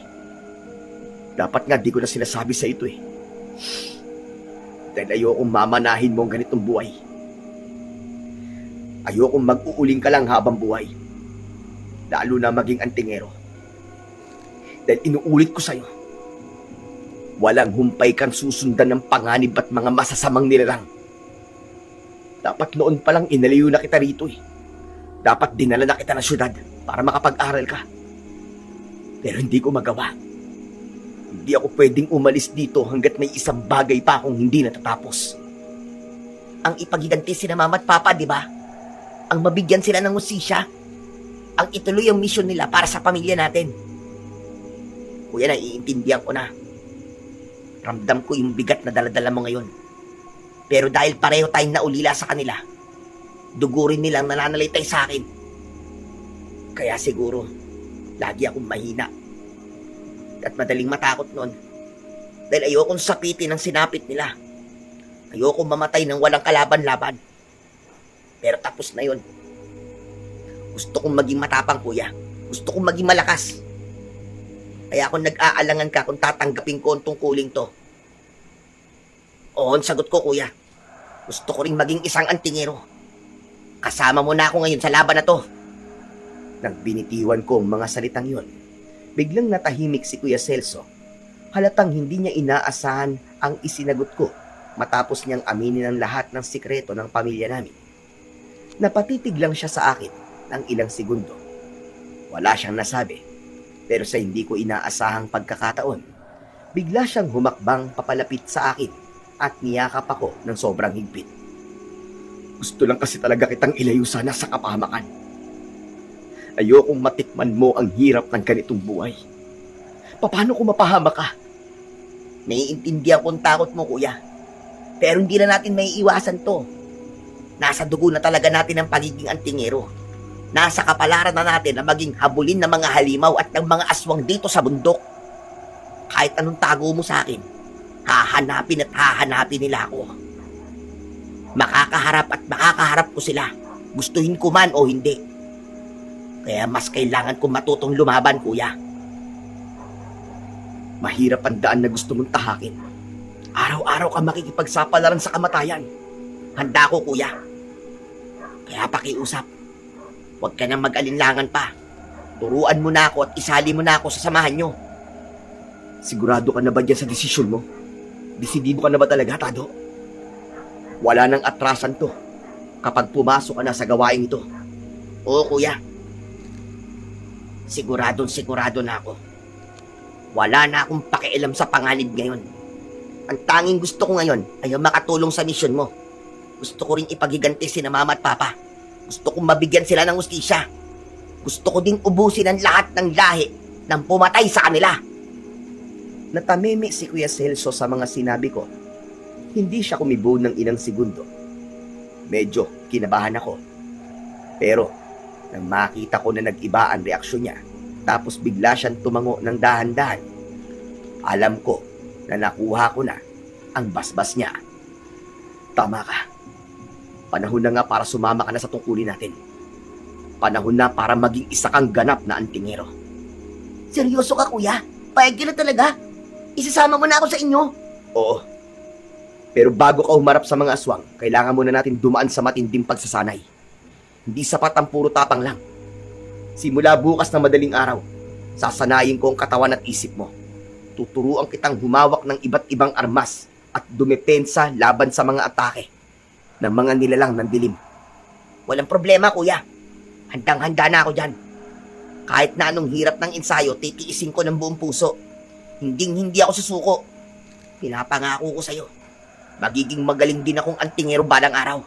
Dapat nga di ko na sinasabi sa ito eh. Dahil ayokong mamanahin mo ang ganitong buhay. Ayokong mag-uuling ka lang habang buhay. Lalo na maging antingero. Dahil inuulit ko sa'yo, walang humpay kang susundan ng panganib at mga masasamang nilalang. Dapat noon pa lang inalayo na kita rito eh. Dapat dinala na kita ng syudad para makapag-aral ka. Pero hindi ko magawa. Hindi ako pwedeng umalis dito hanggat may isang bagay pa akong hindi natatapos. Ang ipagiganti sila mama at papa, di ba? Ang mabigyan sila ng hustisya. Ang ituloy ang misyon nila para sa pamilya natin. Kuya, naiintindihan ko na. Ramdam ko yung bigat na daladala mo ngayon. Pero dahil pareho tayong naulila sa kanila, dugo rin nilang nananalitay sa akin. Kaya siguro, lagi akong mahina. At madaling matakot noon. Dahil ayokong sapitin ang sinapit nila. Ayokong mamatay ng walang kalaban-laban. Pero tapos na yun. Gusto kong maging matapang, kuya. Gusto kong maging malakas. Kaya ako nag-aalangan ka kung tatanggapin ko ang tungkuling to. Oo, ang sagot ko, kuya. Gusto ko rin maging isang antingero. Kasama mo na ako ngayon sa laban na to. Nang binitiwan ko ang mga salitang yon, biglang natahimik si Kuya Celso. Halatang hindi niya inaasahan ang isinagot ko matapos niyang aminin ang lahat ng sikreto ng pamilya namin. Napatitig lang siya sa akin ng ilang segundo. Wala siyang nasabi, pero sa hindi ko inaasahang pagkakataon, bigla siyang humakbang papalapit sa akin at niyakap ako ng sobrang higpit. Gusto lang kasi talaga kitang ilayo sana sa kapahamakan. Ayokong matikman mo ang hirap ng ganitong buhay. Paano kung mapahama ka? Naiintindihan ko ang takot mo, kuya. Pero hindi na natin may iwasan to. Nasa dugo na talaga natin ang pagiging antingero. Nasa kapalaran na natin na maging habulin ng mga halimaw at ng mga aswang dito sa bundok. Kahit anong tago mo sa akin, hahanapin at hahanapin nila ako. Makakaharap at makakaharap ko sila. Gustuhin ko man o hindi. Kaya mas kailangan kong matutong lumaban, kuya. Mahirap ang daan na gusto mong tahakin. Araw-araw ka makikipagsapalaran sa kamatayan. Handa ko, kuya. Kaya pakiusap, Huwag ka nang mag-alinlangan pa. Turuan mo na ako at isali mo na ako sa samahan nyo. Sigurado ka na ba dyan sa desisyon mo? Desidido ka na ba talaga, Tado? Wala nang atrasan to kapag pumasok ka na sa gawain ito. Oo, kuya. Sigurado na ako. Wala na akong pakialam sa panganib ngayon. Ang tanging gusto ko ngayon ay ang makatulong sa misyon mo. Gusto ko rin ipagiganti sina mama at papa. Gusto kong mabigyan sila ng hustisya. Gusto ko ding ubusin ang lahat ng lahi ng pumatay sa kanila. Natamimi si Kuya Celso sa mga sinabi ko. Hindi siya kumibo ng ilang segundo. Medyo kinabahan ako. Pero nang makita ko na nag-iba ang reaksyon niya, tapos bigla siyang tumango ng dahan-dahan, alam ko na nakuha ko na ang basbas niya. Tama ka. Panahon na nga para sumama ka na sa tungkulin natin. Panahon na para maging isa kang ganap na antingero. Seryoso ka, kuya? Payag ka na talaga? Isasama mo na ako sa inyo? Oo. Pero bago ka humarap sa mga aswang, kailangan muna natin dumaan sa matinding pagsasanay. Hindi sapat ang puro tapang lang. Simula bukas na madaling araw, sasanayin ko ang katawan at isip mo. Tuturuan kitang humawak ng iba't ibang armas at dumepensa laban sa mga atake ng mga nilalang ng dilim. Walang problema, kuya. Handang-handa na ako dyan. Kahit na anong hirap ng ensayo, titiisin ko ng buong puso. Hindi ako susuko. Pinapangako ko sa'yo. Magiging magaling din akong antingero balang araw.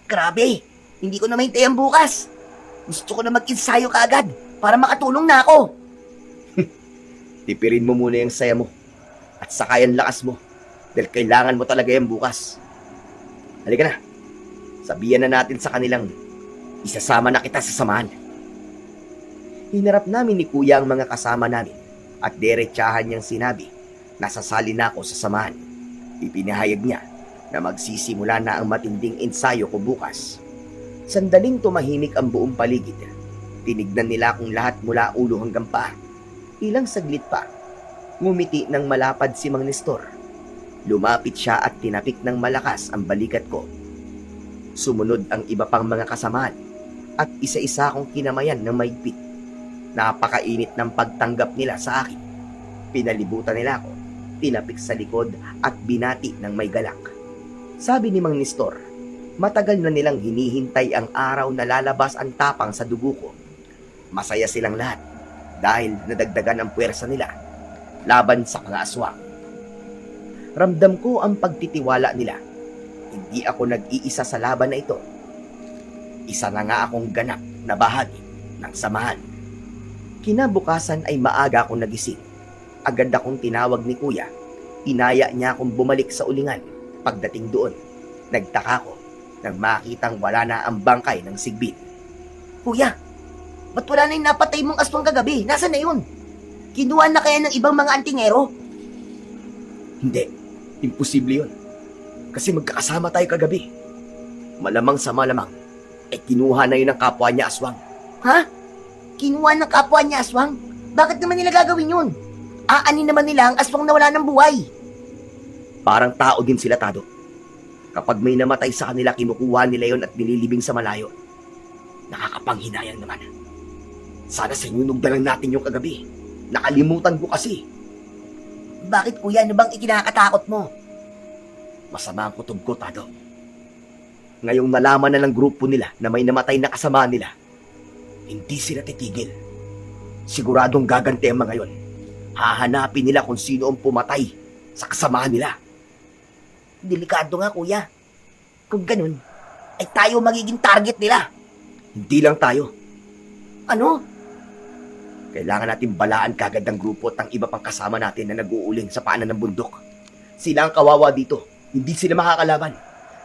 Grabe! Hindi ko na maintayan bukas. Gusto ko na mag-ensayo kaagad para makatulong na ako. Tipirin mo muna yung saya mo at saka yung lakas mo dahil kailangan mo talaga yan bukas. Halika na. Sabihan na natin sa kanilang isasama na kita sa samahan. Hinarap namin ni Kuya ang mga kasama namin at diretsahan niyang sinabi na sasali na ako sa samahan. Ipinahayag niya na magsisimula na ang matinding ensayo ko bukas. Sandaling tumahimik ang buong paligid. Tinignan nila akong lahat mula ulo hanggang paa. Ilang saglit pa, ngumiti ng malapad si Mang Nestor. Lumapit siya at tinapik ng malakas ang balikat ko. Sumunod ang iba pang mga kasamahan at isa-isa akong kinamayan ng maigpit. Napakainit ng pagtanggap nila sa akin. Pinalibutan nila ako, tinapik sa likod at binati ng may galak. Sabi ni Mang Nestor, matagal na nilang hinihintay ang araw na lalabas ang tapang sa dugo ko. Masaya silang lahat dahil nadagdagan ang puwersa nila laban sa mga aswang. Ramdam ko ang pagtitiwala nila. Hindi ako nag-iisa sa laban na ito. Isa na nga akong ganap na bahagi ng samahan. Kinabukasan ay maaga akong nagising. Agad akong tinawag ni Kuya. Inaya niya akong bumalik sa ulingan. Pagdating doon, nagtaka ko nang makitang wala na ang bangkay ng sigbin. Kuya, ba't wala na yung napatay mong aswang kagabi? Nasaan na yun? Kinuha na kaya ng ibang mga antingero? Hindi, imposible yun. Kasi magkakasama tayo kagabi. Malamang sa malamang, kinuha na yun ng kapwa niya aswang. Ha? Kinuha ng kapwa niya aswang? Bakit naman nila gagawin yun? Aanin naman nila ang aswang na wala ng buhay. Parang tao din sila, Tado. Kapag may namatay sa kanila, kinukuha nila yon at nililibing sa malayo. Nakakapanghinayang naman. Sana sinunog na lang natin yung kagabi. Nakalimutan ko kasi. Bakit, kuya? Ano bang ikinakatakot mo? Masama ang kutob ko, Tado. Ngayong nalaman na ng grupo nila na may namatay na kasama nila, hindi sila titigil. Siguradong gaganti ang mga yon. Hahanapin nila kung sino ang pumatay sa kasamahan nila. Delikado nga, kuya. Kung ganun, ay tayo magiging target nila. Hindi lang tayo. Ano? Kailangan natin balaan kagad ang grupo at ang iba pang kasama natin na nag-uuling sa paanan ng bundok. Sila ang kawawa dito. Hindi sila makakalaban.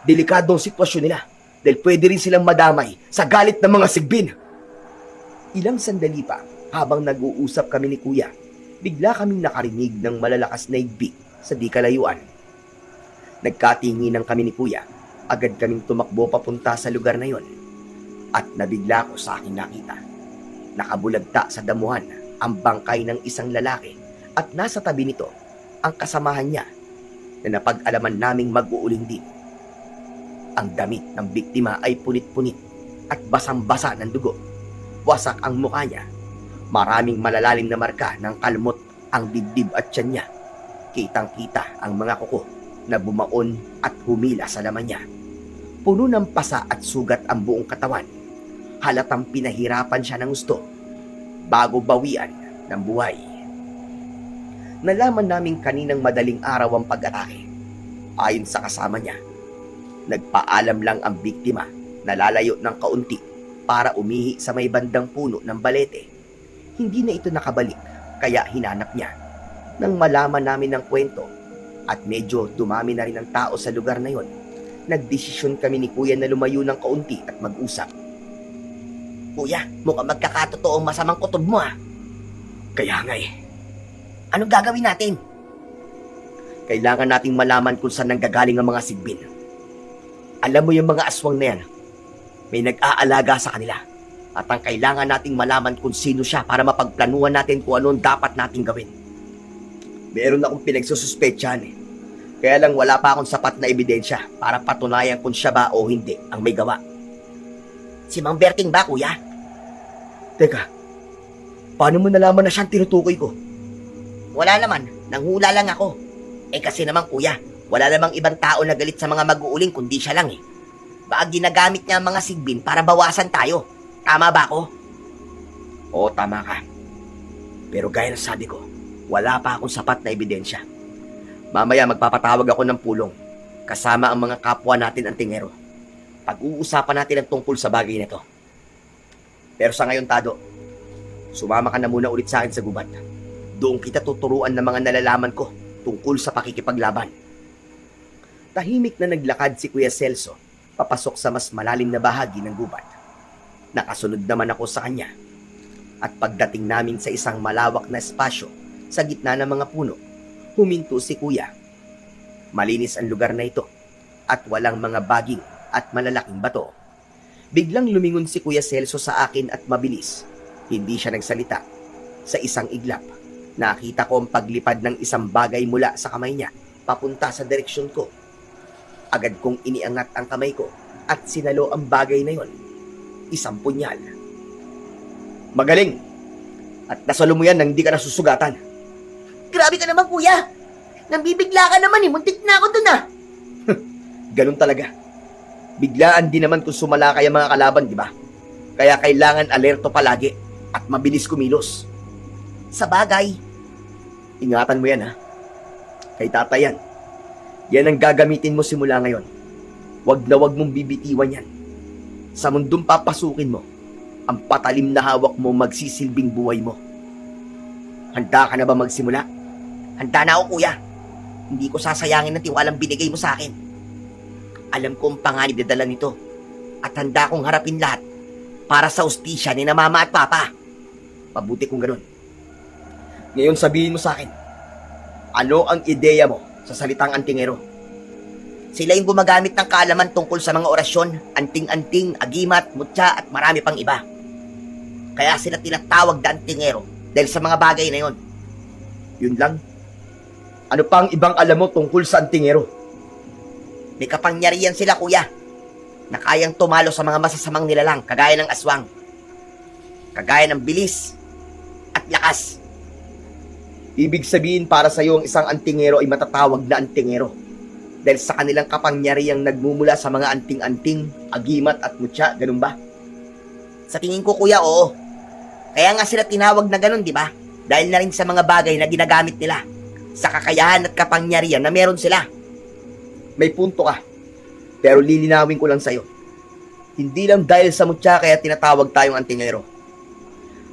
Delikado ang sitwasyon nila dahil pwede rin silang madamay sa galit ng mga sigbin. Ilang sandali pa, habang nag-uusap kami ni Kuya, bigla kaming nakarinig ng malalakas na igbik sa di kalayuan. Nagkatinginan kami ni Kuya. Agad kaming tumakbo papunta sa lugar na yon. At nabigla ko sa aking nakita. Nakabulagta sa damuhan ang bangkay ng isang lalaki at nasa tabi nito ang kasamahan niya na napag-alaman naming mag-uuling din. Ang damit ng biktima ay punit-punit at basang-basa ng dugo. Wasak ang mukha niya. Maraming malalalim na marka ng kalmot ang dibdib at tiyan niya. Kitang-kita ang mga kuko na bumaon at humila sa laman niya. Puno ng pasa at sugat ang buong katawan. Halatang pinahirapan siya ng gusto bago bawian ng buhay. Nalaman namin kaninang madaling araw ang pag-atake. Ayon sa kasama niya, nagpaalam lang ang biktima na lalayo ng kaunti para umihi sa may bandang puno ng balete. Hindi na ito nakabalik, kaya hinanap niya. Nang malaman namin ng kwento at medyo dumami na rin ang tao sa lugar na yon, nagdesisyon kami ni Kuya na lumayo ng kaunti at mag-usap. Kuya, mukhang magkakatotoong masamang kutob mo ah. Kaya nga Anong gagawin natin? Kailangan nating malaman kung saan nanggagaling ang mga sigbin. Alam mo yung mga aswang na yan, may nag-aalaga sa kanila. At ang kailangan nating malaman kung sino siya para mapagplanuhan natin kung ano ang dapat nating gawin. Meron akong pinagsususpetsahan Kaya lang wala pa akong sapat na ebidensya para patunayan kung siya ba o hindi ang may gawa. Si Mang Berting ba, kuya? Teka, paano mo nalaman na siyang tinutukoy ko? Wala naman, nanghula lang ako. Kasi naman kuya, wala namang ibang tao na galit sa mga mag-uuling kundi siya lang Baka ginagamit niya ang mga sigbin para bawasan tayo. Tama ba ako? Oo, tama ka. Pero gaya ng sabi ko, wala pa akong sapat na ebidensya. Mamaya magpapatawag ako ng pulong, kasama ang mga kapwa natin ang tingero. Pag-uusapan natin ang tungkol sa bagay na ito. Pero sa ngayon, Tado, sumama ka na muna ulit sa akin sa gubat. Doon kita tuturuan ng mga nalalaman ko tungkol sa pakikipaglaban. Tahimik na naglakad si Kuya Celso papasok sa mas malalim na bahagi ng gubat. Nakasunod naman ako sa kanya. At pagdating namin sa isang malawak na espasyo sa gitna ng mga puno, huminto si Kuya. Malinis ang lugar na ito at walang mga baging at malalaking bato. Biglang lumingon si Kuya Celso sa akin at mabilis. Hindi siya nagsalita. Sa isang iglap, nakita ko ang paglipad ng isang bagay mula sa kamay niya papunta sa direksyon ko. Agad kong iniangat ang kamay ko at sinalo ang bagay na yon. Isang punyal. Magaling! At nasalo mo yan nang hindi ka nasusugatan. Grabe ka naman, kuya. Nambibigla ka naman muntik na ako dun Ganun talaga. Biglaan din naman kung sumalakay ang mga kalaban, di ba? Kaya kailangan alerto palagi at mabilis kumilos. Sa bagay. Ingatan mo yan, ha? Kay tata yan. Yan ang gagamitin mo simula ngayon. Wag na wag mong bibitiwan yan. Sa mundong papasukin mo, ang patalim na hawak mo magsisilbing buhay mo. Handa ka na ba magsimula? Handa na ako, kuya. Hindi ko sasayangin ang tiwalang binigay mo sa akin. Alam ko ang panganib na dala nito at handa kong harapin lahat para sa ustisya ni na mama at papa. Mabuti kung ganun. Ngayon sabihin mo sa akin, ano ang ideya mo sa salitang antingero? Sila yung gumagamit ng kaalaman tungkol sa mga orasyon, anting-anting, agimat, mutya at marami pang iba. Kaya sila tinatawag na antingero dahil sa mga bagay na yon. Yun lang? Ano pang ibang alam mo tungkol sa antingero? May kapangyarihan sila, kuya, na kayang tumalo sa mga masasamang nilalang kagaya ng aswang, kagaya ng bilis at lakas. Ibig sabihin para sa iyo ang isang antingero ay matatawag na antingero dahil sa kanilang kapangyarihang nagmumula sa mga anting-anting, agimat at mutya, ganun ba? Sa tingin ko, kuya, oo. Kaya nga sila tinawag na ganun, di ba? Dahil na rin sa mga bagay na ginagamit nila, sa kakayahan at kapangyarihan na meron sila. May punto ka, pero lilinawin ko lang sa'yo. Hindi lang dahil sa mutya kaya tinatawag tayong antingero.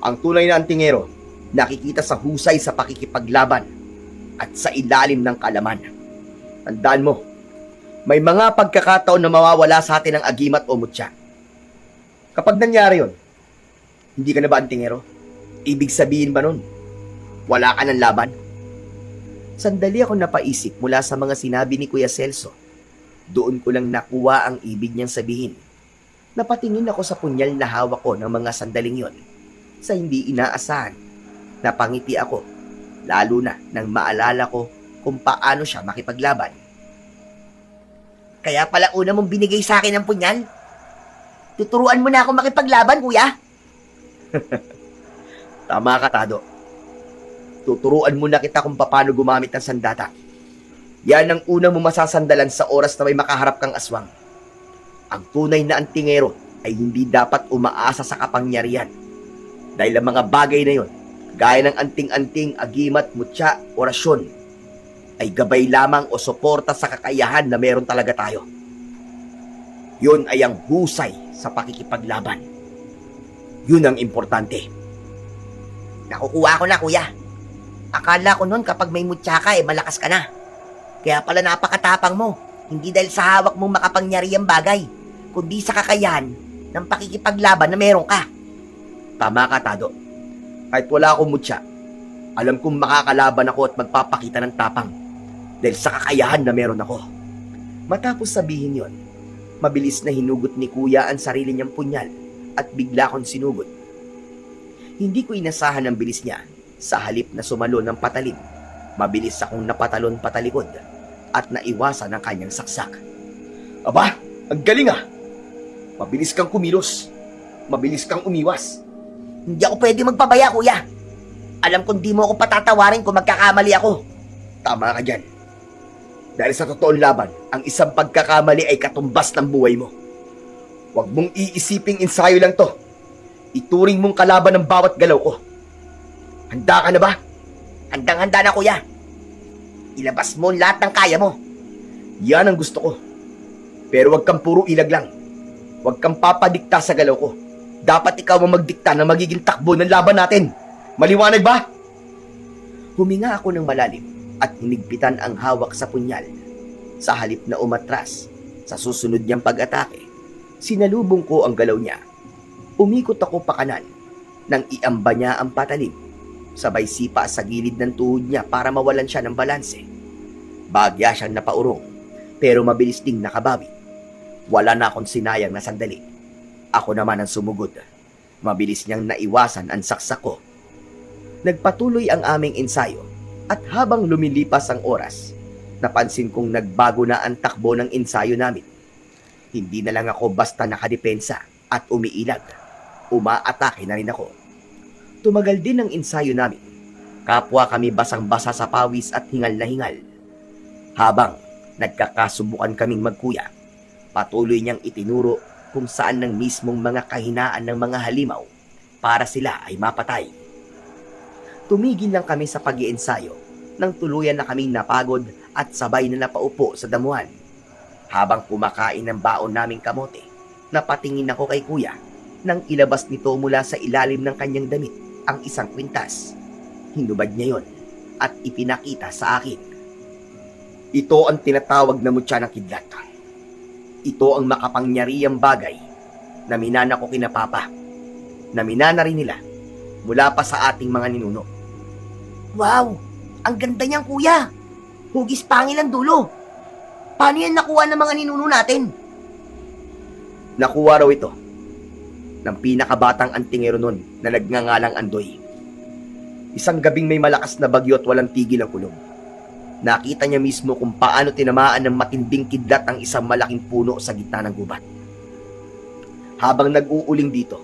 Ang tunay na antingero, nakikita sa husay sa pakikipaglaban at sa ilalim ng kaalaman. Tandaan mo, may mga pagkakataon na mawawala sa atin ang agimat o mutya. Kapag nangyari yon, hindi ka na ba antingero? Ibig sabihin ba nun, wala ka ng laban? Sandali ako napaisip mula sa mga sinabi ni Kuya Celso. Doon ko lang nakuha ang ibig niyang sabihin. Napatingin ako sa punyal na hawak ko ng mga sandaling yon. Sa hindi inaasahan, napangiti ako, lalo na nang maalala ko kung paano siya makipaglaban. Kaya pala una mong binigay sa akin ang punyal? Tuturuan mo na ako makipaglaban, kuya. Tama ka, Tado. Tuturuan mo na kita kung paano gumamit ng sandata. Yan ang unang mo masasandalan sa oras na may makaharap kang aswang. Ang tunay na antingero ay hindi dapat umaasa sa kapangyarihan. Dahil ang mga bagay na yon, gaya ng anting-anting, agimat, mutya, orasyon, ay gabay lamang o suporta sa kakayahan na meron talaga tayo. Yun ay ang husay sa pakikipaglaban. Yun ang importante. Nakukuha ko na, kuya. Akala ko noon kapag may mutya ka, malakas ka na. Kaya pala napakatapang mo. Hindi dahil sa hawak mong makapangyarihang bagay, kundi sa kakayahan ng pakikipaglaban na meron ka. Tama ka, Tado. Kahit wala akong mutya, alam kong makakalaban ako at magpapakita ng tapang dahil sa kakayahan na meron ako. Matapos sabihin yon, mabilis na hinugot ni Kuya ang sarili niyang punyal at bigla kong sinugod. Hindi ko inasahan ang bilis niya. Sa halip na sumalo ng patalim, mabilis akong napatalon patalikod at naiwasan ang kanyang saksak. Aba, ang galing ah! Mabilis kang kumilos. Mabilis kang umiwas. Hindi ako pwede magpabaya, kuya. Alam kong di mo ako patatawarin kung magkakamali ako. Tama ka dyan. Dahil sa totoong laban, ang isang pagkakamali ay katumbas ng buhay mo. Huwag mong iisiping ensayo lang to. Ituring mong kalaban ng bawat galaw ko. Handa ka na ba? Handang-handa na, kuya. Ilabas mo lahat ng kaya mo. Yan ang gusto ko. Pero huwag kang puro ilag lang. Huwag kang papadikta sa galaw ko. Dapat ikaw ang magdikta na magiging takbo ng laban natin. Maliwanag ba? Huminga ako ng malalim at hinigpitan ang hawak sa punyal. Sa halip na umatras, sa susunod niyang pag-atake, sinalubong ko ang galaw niya. Umikot ako pa kanan nang iamba niya ang patalim. Sabay sipa sa gilid ng tuhod niya para mawalan siya ng balanse. Bagya siyang napaurong, pero mabilis ding nakabawi. Wala na akong sinayang na sandali. Ako naman ang sumugod. Mabilis niyang naiwasan ang saksak ko. Nagpatuloy ang aming ensayo at habang lumilipas ang oras, napansin kong nagbago na ang takbo ng ensayo namin. Hindi na lang ako basta nakadepensa at umiilag. Umaatake na rin ako. Tumagal din ang ensayo namin. Kapwa kami basang-basa sa pawis at hingal na hingal. Habang nagkakasubukan kaming magkuya, patuloy niyang itinuro kung saan ng mismong mga kahinaan ng mga halimaw para sila ay mapatay. Tumigil lang kami sa pag-iensayo nang tuluyan na kaming napagod at sabay na napaupo sa damuhan. Habang kumakain ng baon naming kamote, napatingin ako kay kuya nang ilabas nito mula sa ilalim ng kanyang damit ang isang kwintas. Hinubad niya yon at ipinakita sa akin. Ito ang tinatawag na mutya ng kidlat. Ito ang makapangyarihang bagay na minana ko kina Papa, na minana rin nila mula pa sa ating mga ninuno. Wow! Ang ganda niyang, kuya. Hugis pangil ang dulo. Paano yan nakuha ng mga ninuno natin? Nakuha raw ito ng pinakabatang antingero nun na nagngangalang Andoy. Isang gabing may malakas na bagyo at walang tigil ang kulog. Nakita niya mismo kung paano tinamaan ng matinding kidlat ang isang malaking puno sa gitna ng gubat. Habang nag-uuling dito,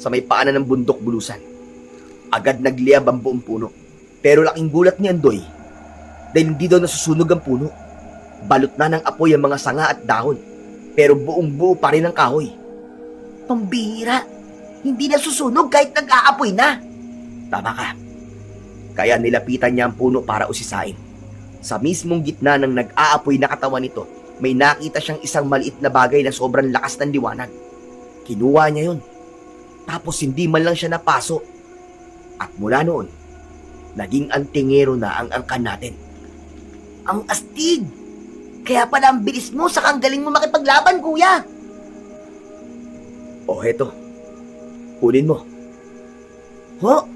sa may paanan ng bundok bulusan, agad nagliyab ang buong puno. Pero laking gulat ni Andoy dahil hindi daw nasusunog ang puno. Balot na ng apoy ang mga sanga at dahon, pero buong buo pa rin ang kahoy. Pambihira. Hindi na susunog kahit nag-aapoy na. Tama ka. Kaya nilapitan niya ang puno para usisain. Sa mismong gitna ng nag-aapoy na katawan nito, may nakita siyang isang maliit na bagay na sobrang lakas ng liwanag. Kinuha niya yun. Tapos hindi man lang siya napaso. At mula noon, naging antingero na ang angkan natin. Ang astig. Kaya pala ang bilis mo sa galing mo makipaglaban, kuya. O heto, kunin mo. Ho?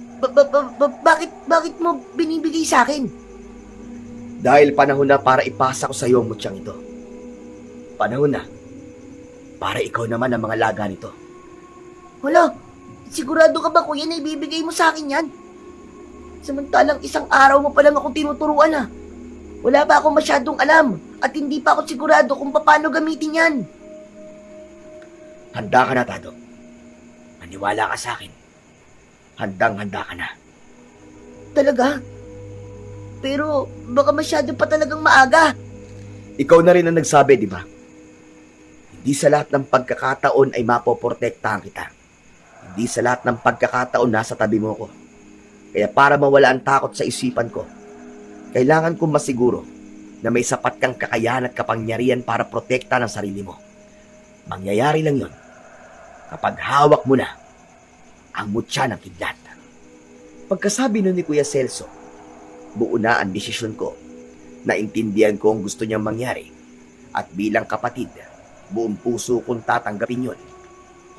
Bakit mo binibigay sa akin? Dahil panahon na para ipasa ko sa iyo ang mutyang ito. Panahon na para ikaw naman ang mga laga nito. Wala, sigurado ka ba, kuya, na ibibigay mo sa akin yan? Samantalang isang araw mo pa lang akong tinuturuan, ha? Wala pa akong masyadong alam at hindi pa ako sigurado kung paano gamitin yan. Handa ka na, Tado. Maniwala ka sa akin. Handang-handa ka na. Talaga? Pero baka masyado pa talagang maaga. Ikaw na rin ang nagsabi, di ba? Hindi sa lahat ng pagkakataon ay mapoprotektahan kita. Hindi sa lahat ng pagkakataon nasa tabi mo ko. Kaya para mawala ang takot sa isipan ko, kailangan kong masiguro na may sapat kang kakayahan at kapangyarihan para protekta ng sarili mo. Mangyayari lang yon kapag hawak mo na ang mutya ng kidlat. Pagkasabi nun ni Kuya Celso, buo na ang desisyon ko. Naintindihan ko ang gusto niyang mangyari at bilang kapatid, buong puso kong tatanggapin yon.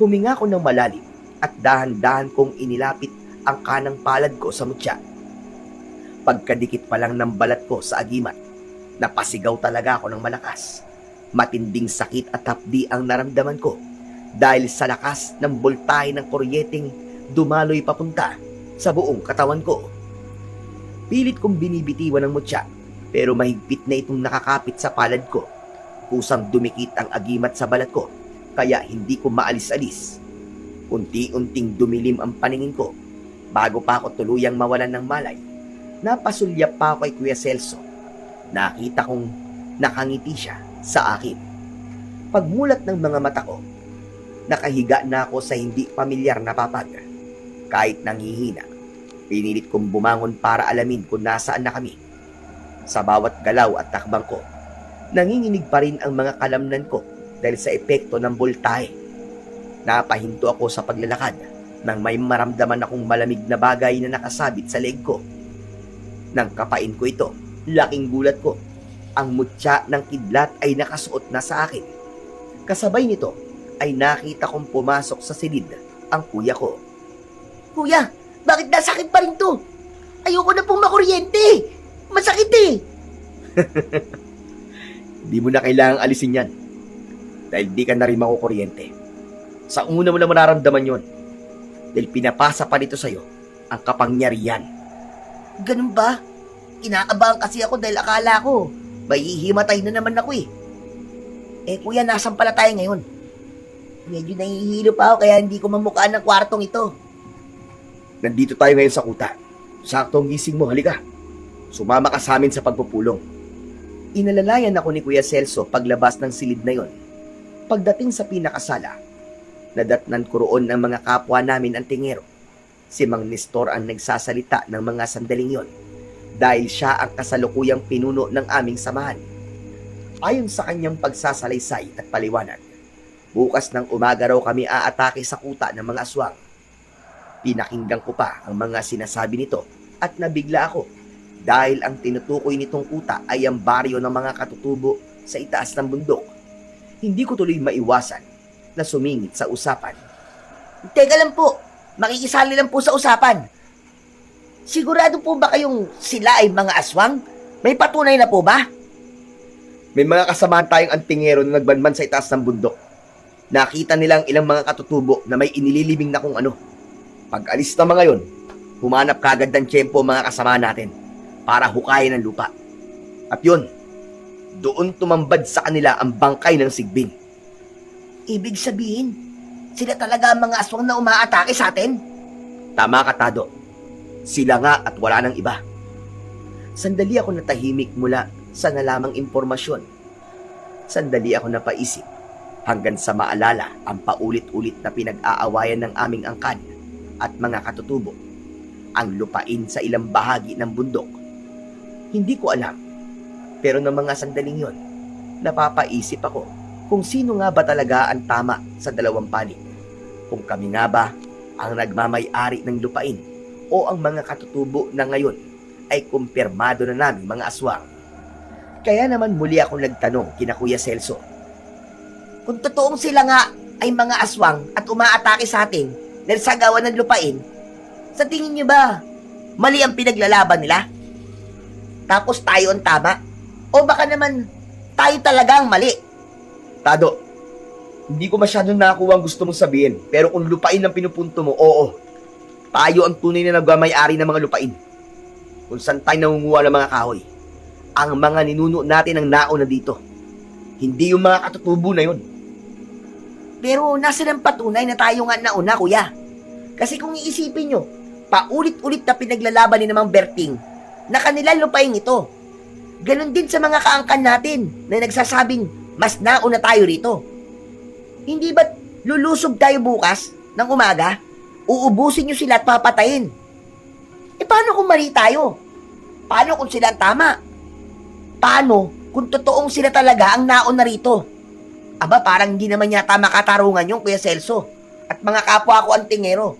Huminga ko ng malalim at dahan-dahan kong inilapit ang kanang palad ko sa mutya. Pagkadikit pa lang ng balat ko sa agimat, napasigaw talaga ako ng malakas. Matinding sakit at hapdi ang naramdaman ko dahil sa lakas ng boltahe ng kuryenteng dumaloy papunta sa buong katawan ko. Pilit kong binibitiwan ng mutya pero mahigpit na itong nakakapit sa palad ko. Kusang dumikit ang agimat sa balat ko kaya hindi ko maalis-alis. Unti-unting dumilim ang paningin ko bago pa ako tuluyang mawalan ng malay. Napasulyap pa ako kay Kuya Celso. Nakita kong nakangiti siya sa akin. Pagmulat ng mga mata ko, nakahiga na ako sa hindi pamilyar na papag. Kahit nanghihina, pinilit kong bumangon para alamin kung nasaan na kami. Sa bawat galaw at takbang ko, nanginginig pa rin ang mga kalamnan ko dahil sa epekto ng boltahe. Napahinto ako sa paglalakad nang may maramdaman akong malamig na bagay na nakasabit sa leeg ko. Nang kapain ko ito, laking gulat ko. Ang mutya ng kidlat ay nakasuot na sa akin. Kasabay nito ay nakita kong pumasok sa silid ang kuya ko. Kuya, bakit nasakit pa rin to? Ayoko na pong makuryente. Masakit eh. Di mo na kailangang alisin yan dahil di ka na rin makukuryente. Sa una mo na mararamdaman yon dahil pinapasa pa nito sa'yo ang kapangyarihan. Ganun ba? Kinakabahan kasi ako dahil akala ko may hihimatay na naman ako eh. Kuya, nasan pala tayo ngayon? Medyo nahihilo pa ako kaya hindi ko mamukhaan ng kwartong ito. Nandito tayo ngayon sa kuta. Saktong gising mo, halika. Sumama ka sa amin sa pagpupulong. Inalalayan ako ni Kuya Celso paglabas ng silid na yon. Pagdating sa pinakasala, nadatnan ko roon ng mga kapwa namin ang tingero. Si Mang Nestor ang nagsasalita ng mga sandaling yon dahil siya ang kasalukuyang pinuno ng aming samahan. Ayon sa kanyang pagsasalaysay at paliwanag, bukas ng umaga raw kami aatake sa kuta ng mga aswang. Pinakinggan ko pa ang mga sinasabi nito at nabigla ako dahil ang tinutukoy nitong kuta ay ang baryo ng mga katutubo sa itaas ng bundok. Hindi ko tuloy maiwasan na sumingit sa usapan. Teka lang po, makikisali lang po sa usapan. Sigurado po ba kayong sila ay mga aswang? May patunay na po ba? May mga kasamahan tayong antingero na nagbanban sa itaas ng bundok. Nakita nilang ilang mga katutubo na may inililibing na kung ano. Pag alis na mga yon, humanap kagad ng tiyempo mga kasamahan natin para hukayin ang lupa. At yun, doon tumambad sa kanila ang bangkay ng sigbin. Ibig sabihin, sila talaga ang mga aswang na umaatake sa atin? Tama ka, Tado. Sila nga at wala nang iba. Sandali ako natahimik mula sa nalamang impormasyon. Sandali ako napaisip hanggang sa maalala ang paulit-ulit na pinag-aawayan ng aming angkan at mga katutubo. Ang lupain sa ilang bahagi ng bundok. Hindi ko alam, pero ng mga sandaling yon, napapaisip ako kung sino nga ba talaga ang tama sa dalawang panig. Kung kami nga ba ang nagmamay-ari ng lupain o ang mga katutubo na ngayon ay kumpirmado na namin mga aswang. Kaya naman muli ako nagtanong kina Kuya Celso. Kung totoong sila nga ay mga aswang at umaatake sa atin dahil sa gawa ng lupain, sa tingin niyo ba mali ang pinaglalaban nila? Tapos tayo ang tama? O baka naman tayo talaga ang mali? Tado, hindi ko masyadong nakakuha ang gusto mong sabihin, pero kung lupain ang pinupunto mo, oo. Tayo ang tunay na nagmamay-ari ng mga lupain. Kung saan tayo nangunguha ng mga kahoy. Ang mga ninuno natin ang nauna dito. Hindi yung mga katutubo na yun. Pero nasa ng patunay na tayo nga nauna, kuya? Kasi kung iisipin nyo, paulit-ulit na pinaglalaban ni namang Berting na kanilang lupain ito. Ganon din sa mga kaangkan natin na nagsasabing mas nauna tayo rito. Hindi ba't lulusog tayo bukas ng umaga? Uubusin nyo sila at papatayin. Paano kung mali tayo? Paano kung sila ang tama? Paano kung totoong sila talaga ang nauna rito? Aba, parang hindi naman yata makatarungan yung Kuya Celso at mga kapwa ko antingero.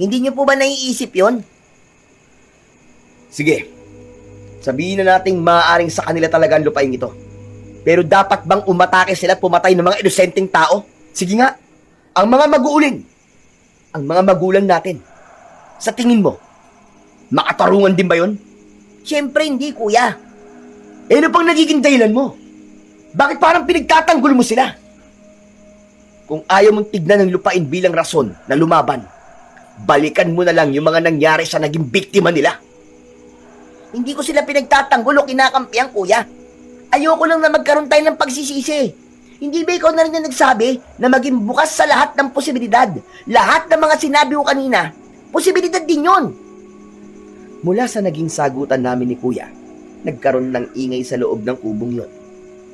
Hindi nyo po ba naiisip yon? Sige, sabihin na nating maaaring sa kanila talaga ang lupain ito. Pero dapat bang umatake sila at pumatay ng mga inosenteng tao? Sige nga, ang mga mag-uuling, ang mga magulang natin. Sa tingin mo, makatarungan din ba yun? Siyempre hindi, kuya. Ano pang nagiging dahilan mo? Bakit parang pinagtatanggol mo sila? Kung ayaw mong tignan ng lupain bilang rason na lumaban, balikan mo na lang yung mga nangyari sa naging biktima nila. Hindi ko sila pinagtatanggol o kinakampihan, kuya. Ayoko lang na magkaroon tayo ng pagsisisi. Hindi ba ikaw na rin na nagsabi na maging bukas sa lahat ng posibilidad? Lahat ng mga sinabi ko kanina, posibilidad din yon. Mula sa naging sagutan namin ni Kuya, nagkaroon ng ingay sa loob ng kubong yon.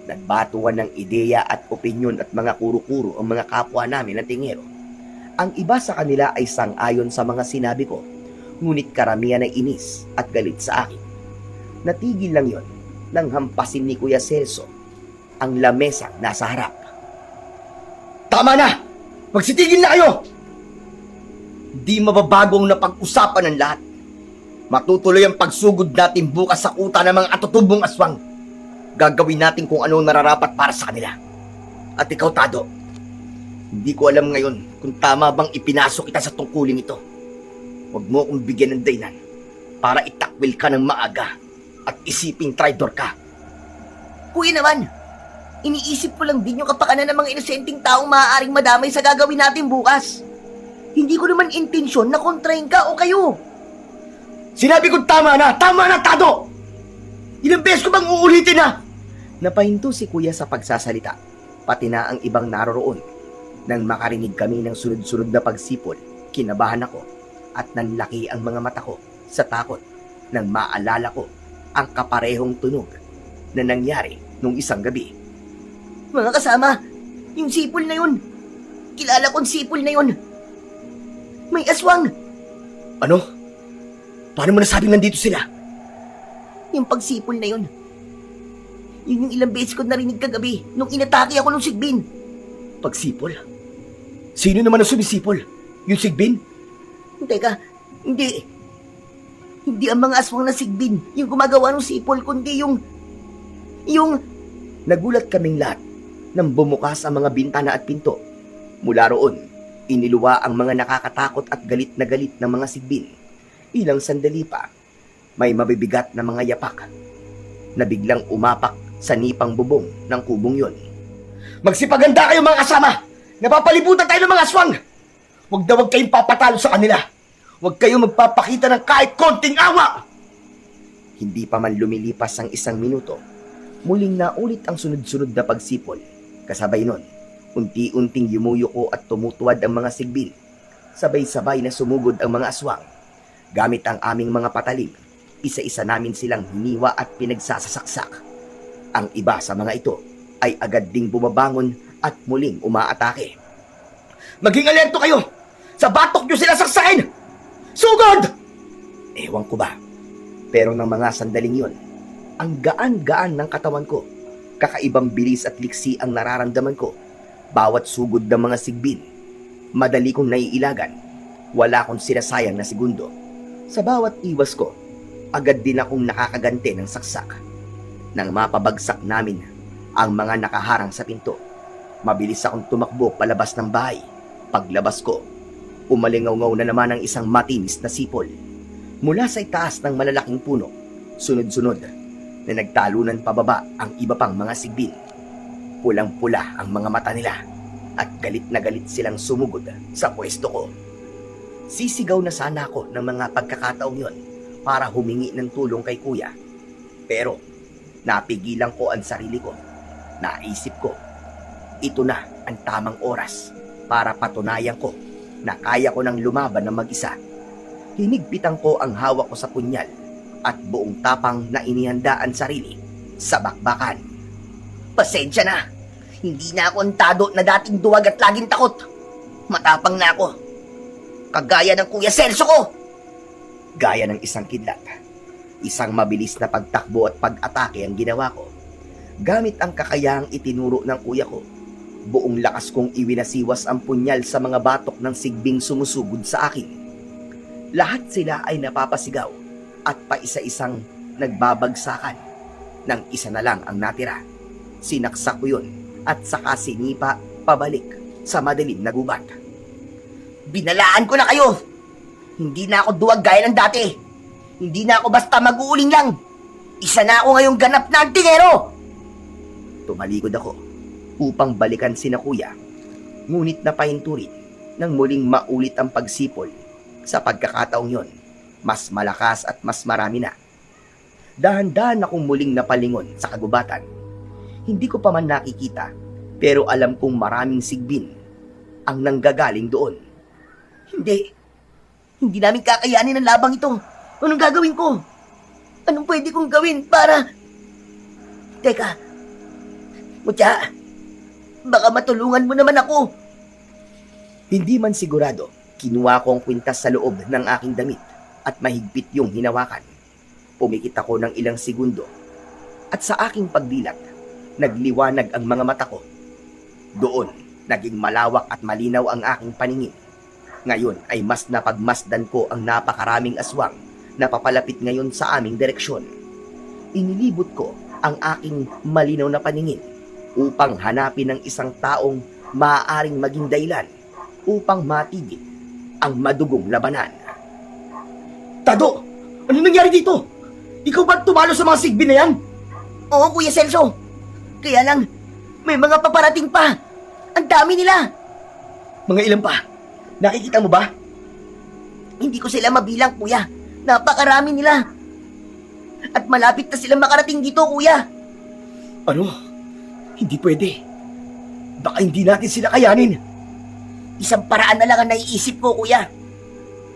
Nagbatuan ng ideya at opinyon at mga kuro-kuro ang mga kapwa namin na tingero. Ang iba sa kanila ay sang-ayon sa mga sinabi ko, ngunit karamihan ay inis at galit sa akin. Natigil lang yon nang hampasin ni Kuya Celso ang lamesang nasa harap. Tama na! Magsitigil na kayo! Di mababagong napag-usapan ng lahat. Matutuloy ang pagsugod natin bukas sa kuta ng mga atutubong aswang. Gagawin natin kung ano nararapat para sa kanila. At ikaw, Tado, hindi ko alam ngayon kung tama bang ipinasok kita sa tungkulin ito. Huwag mo akong bigyan ng dahilan para itakwil ka ng maaga at isiping traidor ka. Kuya naman, iniisip ko lang din yung kapakanan ng mga inosenteng taong maaaring madamay sa gagawin natin bukas. Hindi ko naman intensyon na kontrahin ka o kayo. Sinabi ko tama na! Tama na, Tado! Ilang beses ko bang uulitin na? Napahinto si Kuya sa pagsasalita, pati na ang ibang naroroon. Nang makarinig kami ng sunod-sunod na pagsipol, kinabahan ako at nanlaki ang mga mata ko sa takot nang maalala ko ang kaparehong tunog na nangyari nung isang gabi. Mga kasama, yung sipol na yun. Kilala kong sipol na yun. May aswang. Ano? Paano mo nasabing nandito sila? Yung pagsipol na yun. Yun yung ilang beses ko narinig kagabi nung inatake ako ng sigbin. Pagsipol? Sino naman ang sumisipol? Yung sigbin? Teka, hindi. Hindi ang mga aswang na sigbin yung gumagawa ng sipol, kundi yung... Nagulat kaming lahat nang bumukas ang mga bintana at pinto. Mula roon, iniluwa ang mga nakakatakot at galit ng mga sigbin. Ilang sandali pa, may mabibigat na mga yapak na biglang umapak sa nipang bubong ng kubong yon. Magsipaganda kayo, mga kasama! Napapalibutan tayo ng mga aswang! Huwag na huwag kayong papatalo sa kanila! Huwag kayong magpapakita ng kahit konting awa! Hindi pa man lumilipas ang isang minuto, muling naulit ang sunod-sunod na pagsipol. Kasabay nun, unti-unting yumuyuko at tumutuwad ang mga sigbin. Sabay-sabay na sumugod ang mga aswang. Gamit ang aming mga patalim, isa-isa namin silang hiniwa at pinagsasasaksak. Ang iba sa mga ito ay agad ding bumabangon at muling umaatake. Maging alerto kayo! Sa batok nyo sila saksakin! Sugod! Ewan ko ba, pero ng mga sandaling yon, ang gaan-gaan ng katawan ko. Kakaibang bilis at liksi ang nararamdaman ko. Bawat sugod ng mga sigbin, madali kong naiilagan. Wala akong sinasayang na segundo. Sa bawat iwas ko, agad din akong nakakaganti ng saksak. Nang mapabagsak namin ang mga nakaharang sa pinto, mabilis akong tumakbo palabas ng bahay. Paglabas ko, umalingaw-ngaw na naman ang isang matinis na sipol. Mula sa itaas ng malalaking puno, sunod-sunod na nagtalunan pababa ang iba pang mga sigbin. Pulang-pula ang mga mata nila at galit na galit silang sumugod sa pwesto ko. Sisigaw na sana ako ng mga pagkakataong yon para humingi ng tulong kay Kuya. Pero napigilan ko ang sarili ko. Naisip ko, ito na ang tamang oras para patunayan ko na kaya ko nang lumaban ng mag-isa. Hinigpitan ko ang hawak ko sa punyal at buong tapang na inihanda ang sarili sa bakbakan. Pasensya na. Hindi na ako antado na dating duwag at laging takot. Matapang na ako. Kagaya ng Kuya Celso ko. Gaya ng isang kidlat, isang mabilis na pagtakbo at pag-atake ang ginawa ko. Gamit ang kakayahang itinuro ng kuya ko, buong lakas kong iwinasiwas ang punyal sa mga batok ng sigbing sumusugod sa akin. Lahat sila ay napapasigaw at paisa-isang nagbabagsakan. Nang isa na lang ang natira, sinaksak ko yun at saka sinipa pabalik sa madilim na gubat. Binalaan ko na kayo. Hindi na ako duwag gaya ng dati. Hindi na ako basta mag-uuling lang. Isa na ako ngayong ganap na antingero. Tumalikod ako upang balikan sina kuya, ngunit napahinturin nang muling maulit ang pagsipol. Sa pagkakataong yon, mas malakas at mas marami na. Dahan-dahan akong muling napalingon sa kagubatan. Hindi ko pa man nakikita, pero alam kong maraming sigbin ang nanggagaling doon. Hindi namin kakayanin ang labang ito. Anong gagawin ko? Anong pwede kong gawin para... Teka. Mutya, baka matulungan mo naman ako. Hindi man sigurado, kinuha ko ang kwintas sa loob ng aking damit at mahigpit yung hinawakan. Pumikit ako ng ilang segundo at sa aking pagdilat, nagliwanag ang mga mata ko. Doon, naging malawak at malinaw ang aking paningin. Ngayon ay mas napagmasdan ko ang napakaraming aswang na papalapit ngayon sa aming direksyon. Inilibot ko ang aking malinaw na paningin upang hanapin ang isang taong maaaring maging dahilan upang matigil ang madugong labanan. Tado! Ano nangyari dito? Ikaw ba tumalo sa mga sigbin na yan? Oo, Kuya Celso. Kaya lang, may mga paparating pa. Ang dami nila. Mga ilan pa? Nakikita mo ba? Hindi ko sila mabilang, Kuya. Napakarami nila. At malapit na sila makarating dito, Kuya. Ano? Hindi pwede. Baka hindi natin sila kayanin. Isang paraan na lang ang naiisip ko, Kuya.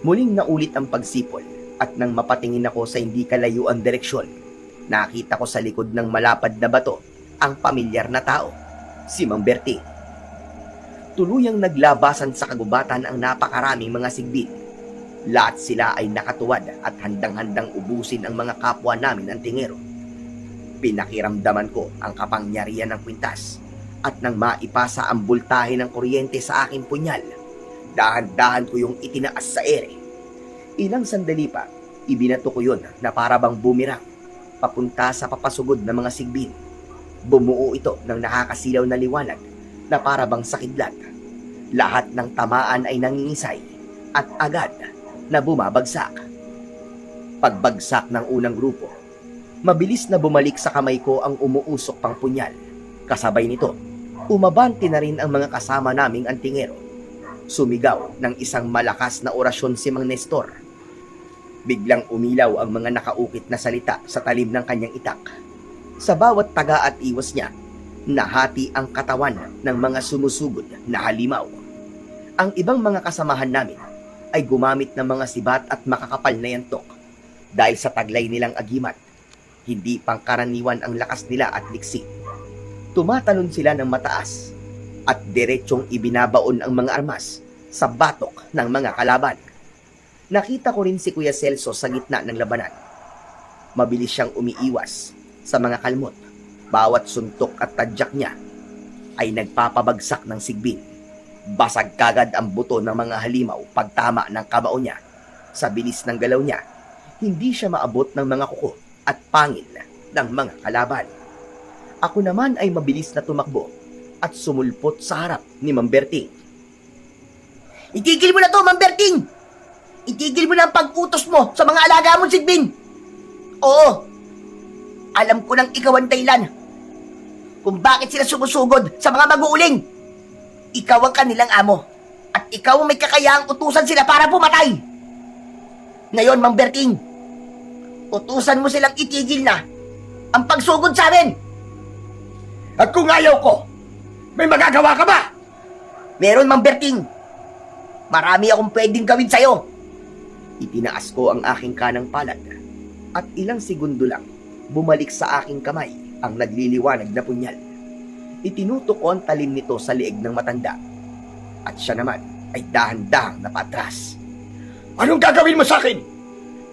Muling naulit ang pagsipol at nang mapatingin ako sa hindi kalayuang direksyon, nakita ko sa likod ng malapad na bato ang pamilyar na tao, si Mang Berting. Tuluyang naglabasan sa kagubatan ang napakaraming mga sigbin. Lahat sila ay nakatuwad at handang-handang ubusin ang mga kapwa namin ng tingero. Pinakiramdaman ko ang kapangyarihan ng kwintas at nang maipasa ang bultahe ng kuryente sa aking punyal, dahan-dahan ko yung itinaas sa ere. Ilang sandali pa, ibinato ko yun na parabang bumirang papunta sa papasugod ng mga sigbin. Bumuo ito ng nakakasilaw na liwanag na parabang sa kidlat. Lahat ng tamaan ay nangingisay at agad na bumabagsak. Pagbagsak ng unang grupo, mabilis na bumalik sa kamay ko ang umuusok pang punyal. Kasabay nito, umabante na rin ang mga kasama naming antingero. Sumigaw ng isang malakas na orasyon si Mang Nestor. Biglang umilaw ang mga nakaukit na salita sa talim ng kanyang itak. Sa bawat taga at iwas niya, nahati ang katawan ng mga sumusugod na halimaw. Ang ibang mga kasamahan namin ay gumamit ng mga sibat at makakapal na yantok. Dahil sa taglay nilang agimat, hindi pangkaraniwan ang lakas nila at liksi. Tumatalon sila ng mataas at diretsong ibinabaon ang mga armas sa batok ng mga kalaban. Nakita ko rin si Kuya Celso sa gitna ng labanan. Mabilis siyang umiiwas sa mga kalmot. Bawat suntok at tadyak niya ay nagpapabagsak ng sigbin. Basag kagad ang buto ng mga halimaw pagtama ng kamao niya. Sa bilis ng galaw niya, hindi siya maabot ng mga kuko at pangil ng mga kalaban. Ako naman ay mabilis na tumakbo at sumulpot sa harap ni Mang Berting. Itigil mo na to, Mang Berting! Itigil mo na ang pag-utos mo sa mga alaga mong sigbin! Oo! Alam ko nang ikaw ang dahilan kung bakit sila sumusugod sa mga mag-uuling. Ikaw ang kanilang amo at ikaw ang may kakayahang utusan sila para pumatay. Ngayon, Mang Berting, utusan mo silang itigil na ang pagsugod sa amin. At kung ayaw ko May magagawa ka ba? Meron, Mang Berting. Marami akong pwedeng gawin sa'yo. Itinaas ko ang aking kanang palad at ilang segundo lang bumalik sa aking kamay ang nagliliwanag na punyal. Itinutok ko ang talim nito sa liig ng matanda at siya naman ay dahan-dahang napatras. Anong gagawin mo sa akin?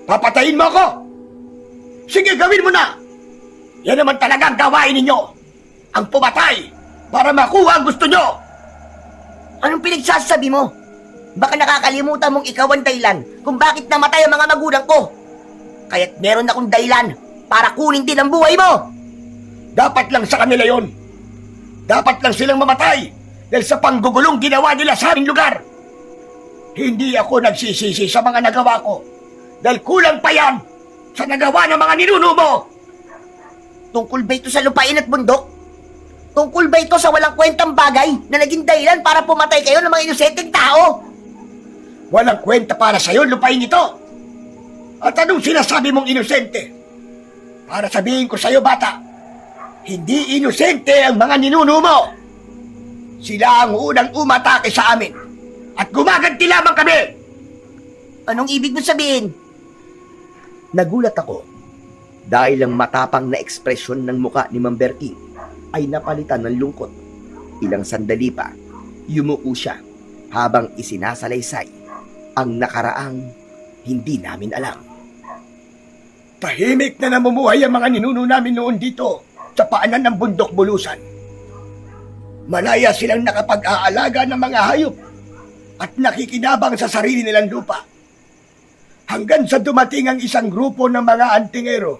Papatayin mo ako? Sige, gawin mo na! Yan naman talaga ang gawain ninyo. Ang pumatay para makuha ang gusto nyo. Anong pinagsasabi mo? Baka nakakalimutan mong ikaw ang dahilan kung bakit namatay ang mga magulang ko. Kaya't meron akong dahilan para kunin din ang buhay mo. Dapat lang sa kanila yon. Dapat lang silang mamatay dahil sa panggugulong ginawa nila sa aming lugar. Hindi ako nagsisisi sa mga nagawa ko dahil kulang pa yan sa nagawa ng mga ninuno mo. Tungkol ba ito sa lupain at bundok? Tungkol ba ito sa walang kwentang bagay na naging dahilan para pumatay kayo ng mga inosenteng tao? Walang kwenta para sa'yo lupain ito. At anong sinasabi mong inosente? Para sabihin ko sa'yo, bata, hindi inosente ang mga ninuno mo. Sila ang unang umatake sa amin at gumaganti lamang kami. Anong ibig mo sabihin? Nagulat ako dahil ang matapang na ekspresyon ng muka ni Mang Berting ay napalitan ng lungkot. Ilang sandali pa, yumuko siya habang isinasalaysay ang nakaraang hindi namin alam. Tahimik na namumuhay ang mga ninuno namin noon dito sa paanan ng bundok bulusan. Malaya silang nakapag-aalaga ng mga hayop at nakikinabang sa sarili nilang lupa. Hanggang sa dumating ang isang grupo ng mga antingero.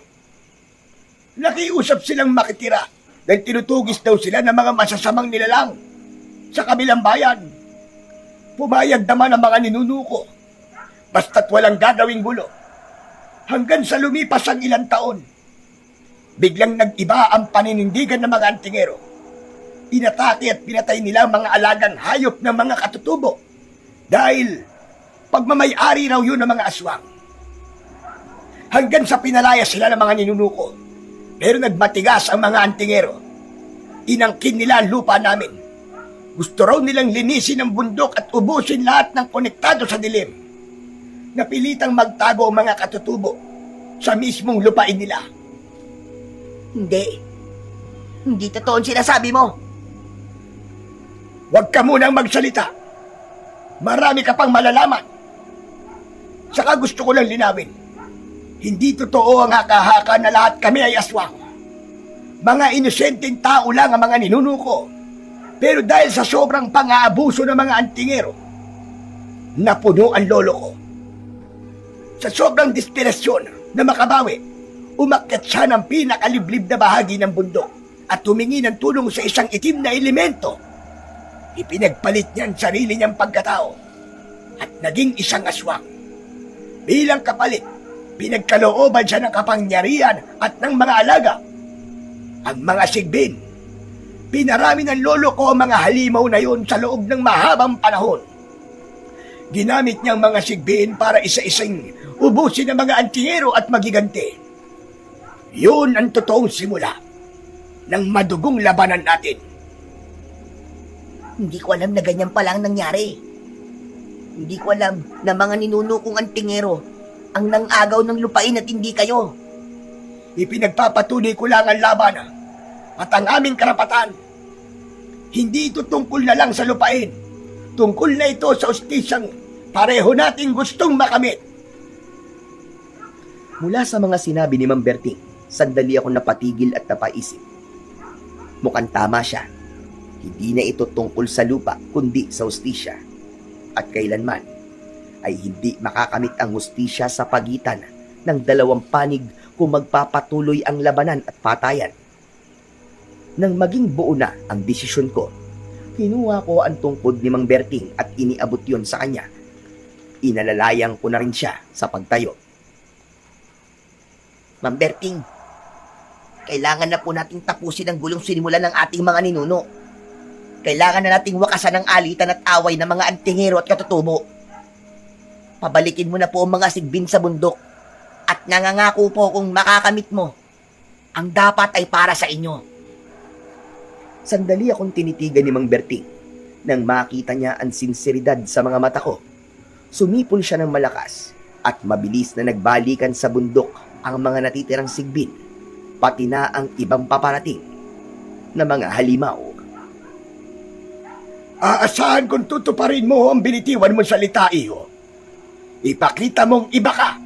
Nakiusap silang makitira dahil tinutugis daw sila ng mga masasamang nilalang sa kabilang bayan. Pumayag naman ang mga ninuno ko basta't walang gagawing gulo. Hanggang sa lumipas ang ilang taon, biglang nag-iba ang paninindigan ng mga antingero. Inatake at pinatay nila ang mga alagang hayop ng mga katutubo dahil pagmamay-ari raw yun ng mga aswang. Hanggang sa pinalaya sila ng mga ninuno ko. Pero nagmatigas ang mga antingero. Inangkin nila ang lupa namin. Gusto raw nilang linisin ang bundok at ubusin lahat ng konektado sa dilim. Napilitang magtago ang mga katutubo sa mismong lupain nila. Hindi. Hindi totoo ang sinasabi mo. Huwag ka munang magsalita. Marami ka pang malalaman. Saka gusto ko lang linawin. Hindi totoo ang haka-haka na lahat kami ay aswang. Mga inosenteng tao lang ang mga ninuno ko. Pero dahil sa sobrang pang-aabuso ng mga antingero, napuno ang lolo ko. Sa sobrang desperasyon na makabawi, umakyat siya ng pinakaliblib na bahagi ng bundok at humingi ng tulong sa isang itim na elemento. Ipinagpalit niya ang sarili niyang pagkatao at naging isang aswang. Bilang kapalit, pinagkalooban siya ng kapangyarihan at ng mga alaga. Ang mga sigbin, pinarami ng lolo ko ang mga halimaw na yon sa loob ng mahabang panahon. Ginamit niyang mga sigbin para isa-isang ubusin ang mga antingero at magiganti. Yun ang totoong simula ng madugong labanan natin. Hindi ko alam na ganyan pala ang nangyari. Hindi ko alam na mga ninuno kong antingero ang nang-agaw ng lupain at hindi kayo. Ipinagpapatunay ko lang ang laban at ang aming karapatan. Hindi ito tungkol na lang sa lupain. Tungkol na ito sa ustisyang pareho nating gustong makamit. Mula sa mga sinabi ni Mang Berting, sandali ako napatigil at napaisip. Mukhang tama siya. Hindi na ito tungkol sa lupa, kundi sa hustisya. At kailanman ay hindi makakamit ang hustisya sa pagitan ng dalawang panig kung magpapatuloy ang labanan at patayan. Nang maging buo na ang desisyon ko, kinuha ko ang tungkod ni Mang Berting at iniabot yon sa kanya. Inalalayang ko na rin siya sa pagtayo. Mang Berting, kailangan na po nating tapusin ang gulong sinimulan ng ating mga ninuno. Kailangan na nating wakasan ang alitan at away ng mga antingero at katutubo. Pabalikin mo na po ang mga sigbin sa bundok at nangangako po kung makakamit mo, ang dapat ay para sa inyo. Sandali akong tinitigan ni Mang Berting. Nang makita niya ang sinseridad sa mga mata ko, sumipol siya ng malakas at mabilis na nagbalikan sa bundok ang mga natitirang sigbin, pati na ang ibang paparating na mga halimaw. Aasahan kung tutuparin mo ang binitiwan mong salita, iho. Ipakita mong iba ka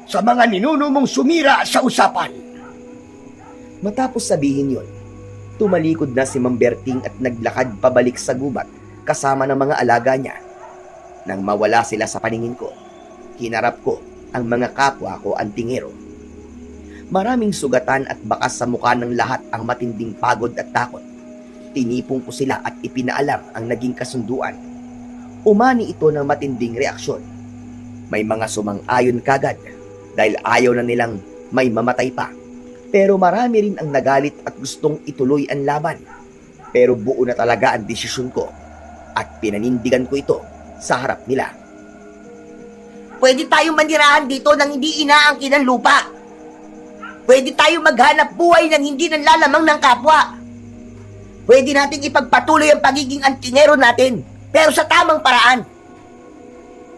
sa mga ninuno mong sumira sa usapan. Matapos sabihin yon, tumalikod na si Mang Berting at naglakad pabalik sa gubat kasama ng mga alaga niya. Nang mawala sila sa paningin ko, hinarap ko ang mga kapwa ko antingero. Maraming sugatan at bakas sa mukha ng lahat ang matinding pagod at takot. Tinipong ko sila at ipinaalam ang naging kasunduan. Umani ito ng matinding reaksyon. May mga sumang-ayon kagad dahil ayaw na nilang may mamatay pa. Pero marami rin ang nagalit at gustong ituloy ang laban. Pero buo na talaga ang desisyon ko at pinanindigan ko ito sa harap nila. Pwede tayong manirahan dito nang hindi inaangkin ng lupa. Pwede tayong maghanap buhay nang hindi nanlalamang ng kapwa. Pwede nating ipagpatuloy ang pagiging antingero natin, pero sa tamang paraan.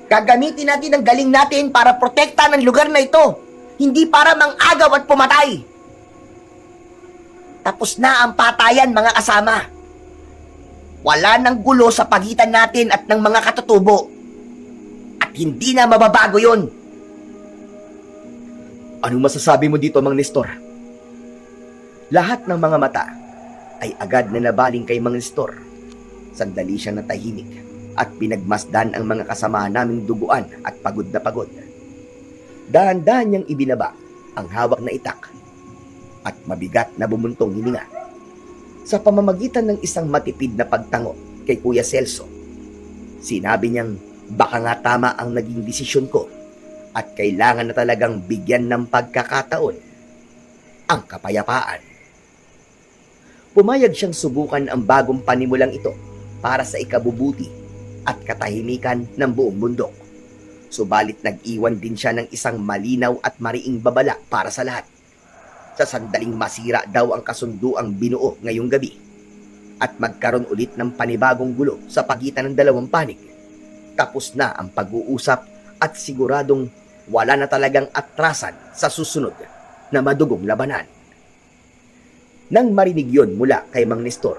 Gagamitin natin ang galing natin para protektahan ang lugar na ito, hindi para mangagaw at pumatay. Tapos na ang patayan, mga kasama. Wala nang gulo sa pagitan natin at ng mga katutubo. At hindi na mababago yon. Anong masasabi mo dito, Mang Nestor? Lahat ng mga mata ay agad na nabaling kay Mang Nestor. Sandali siya natahimik at pinagmasdan ang mga kasama naming duguan at pagod na pagod. Dahan-dahan niyang ibinaba ang hawak na itak at mabigat na bumuntong hininga. Sa pamamagitan ng isang matipid na pagtango kay Kuya Celso, sinabi niyang baka nga tama ang naging desisyon ko at kailangan na talagang bigyan ng pagkakataon ang kapayapaan. Pumayag siyang subukan ang bagong panimulang ito para sa ikabubuti at katahimikan ng buong bundok. Subalit nag-iwan din siya ng isang malinaw at mariing babala para sa lahat. Sa sandaling masira daw ang kasunduang binuo ngayong gabi at magkaroon ulit ng panibagong gulo sa pagitan ng dalawang panig. Tapos na ang pag-uusap at siguradong wala na talagang atrasan sa susunod na madugong labanan. Nang marinig yon mula kay Mang Nestor,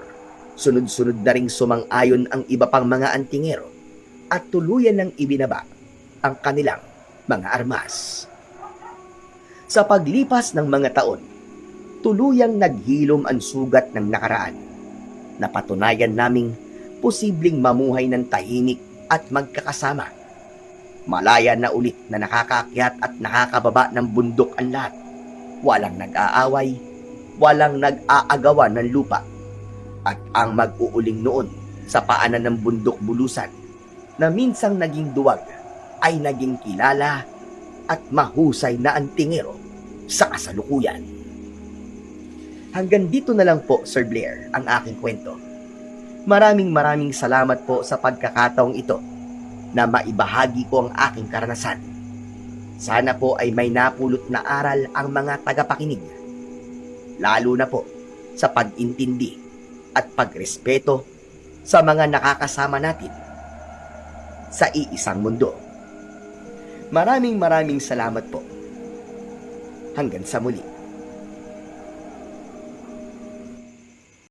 sunod-sunod na ring sumang-ayon ang iba pang mga antingero at tuluyan ng ibinaba ang kanilang mga armas. Sa paglipas ng mga taon, tuluyang naghilom ang sugat ng nakaraan. Napatunayan naming posibleng mamuhay ng tahimik at magkakasama. Malaya na ulit na nakakaakyat at nakakababa ng bundok ang lahat. Walang nag-aaway, walang nag-aagawan ng lupa. At ang mag-uuling noon sa paanan ng bundok bulusan na minsang naging duwag ay naging kilala at mahusay na antingero sa kasalukuyan. Hanggang dito na lang po, Sir Blair, ang aking kwento. Maraming salamat po sa pagkakataong ito na maibahagi ko ang aking karanasan. Sana po ay may napulot na aral ang mga tagapakinig. Lalo na po sa pag-intindi at pagrespeto sa mga nakakasama natin sa iisang mundo. Maraming salamat po. Hanggang sa muli.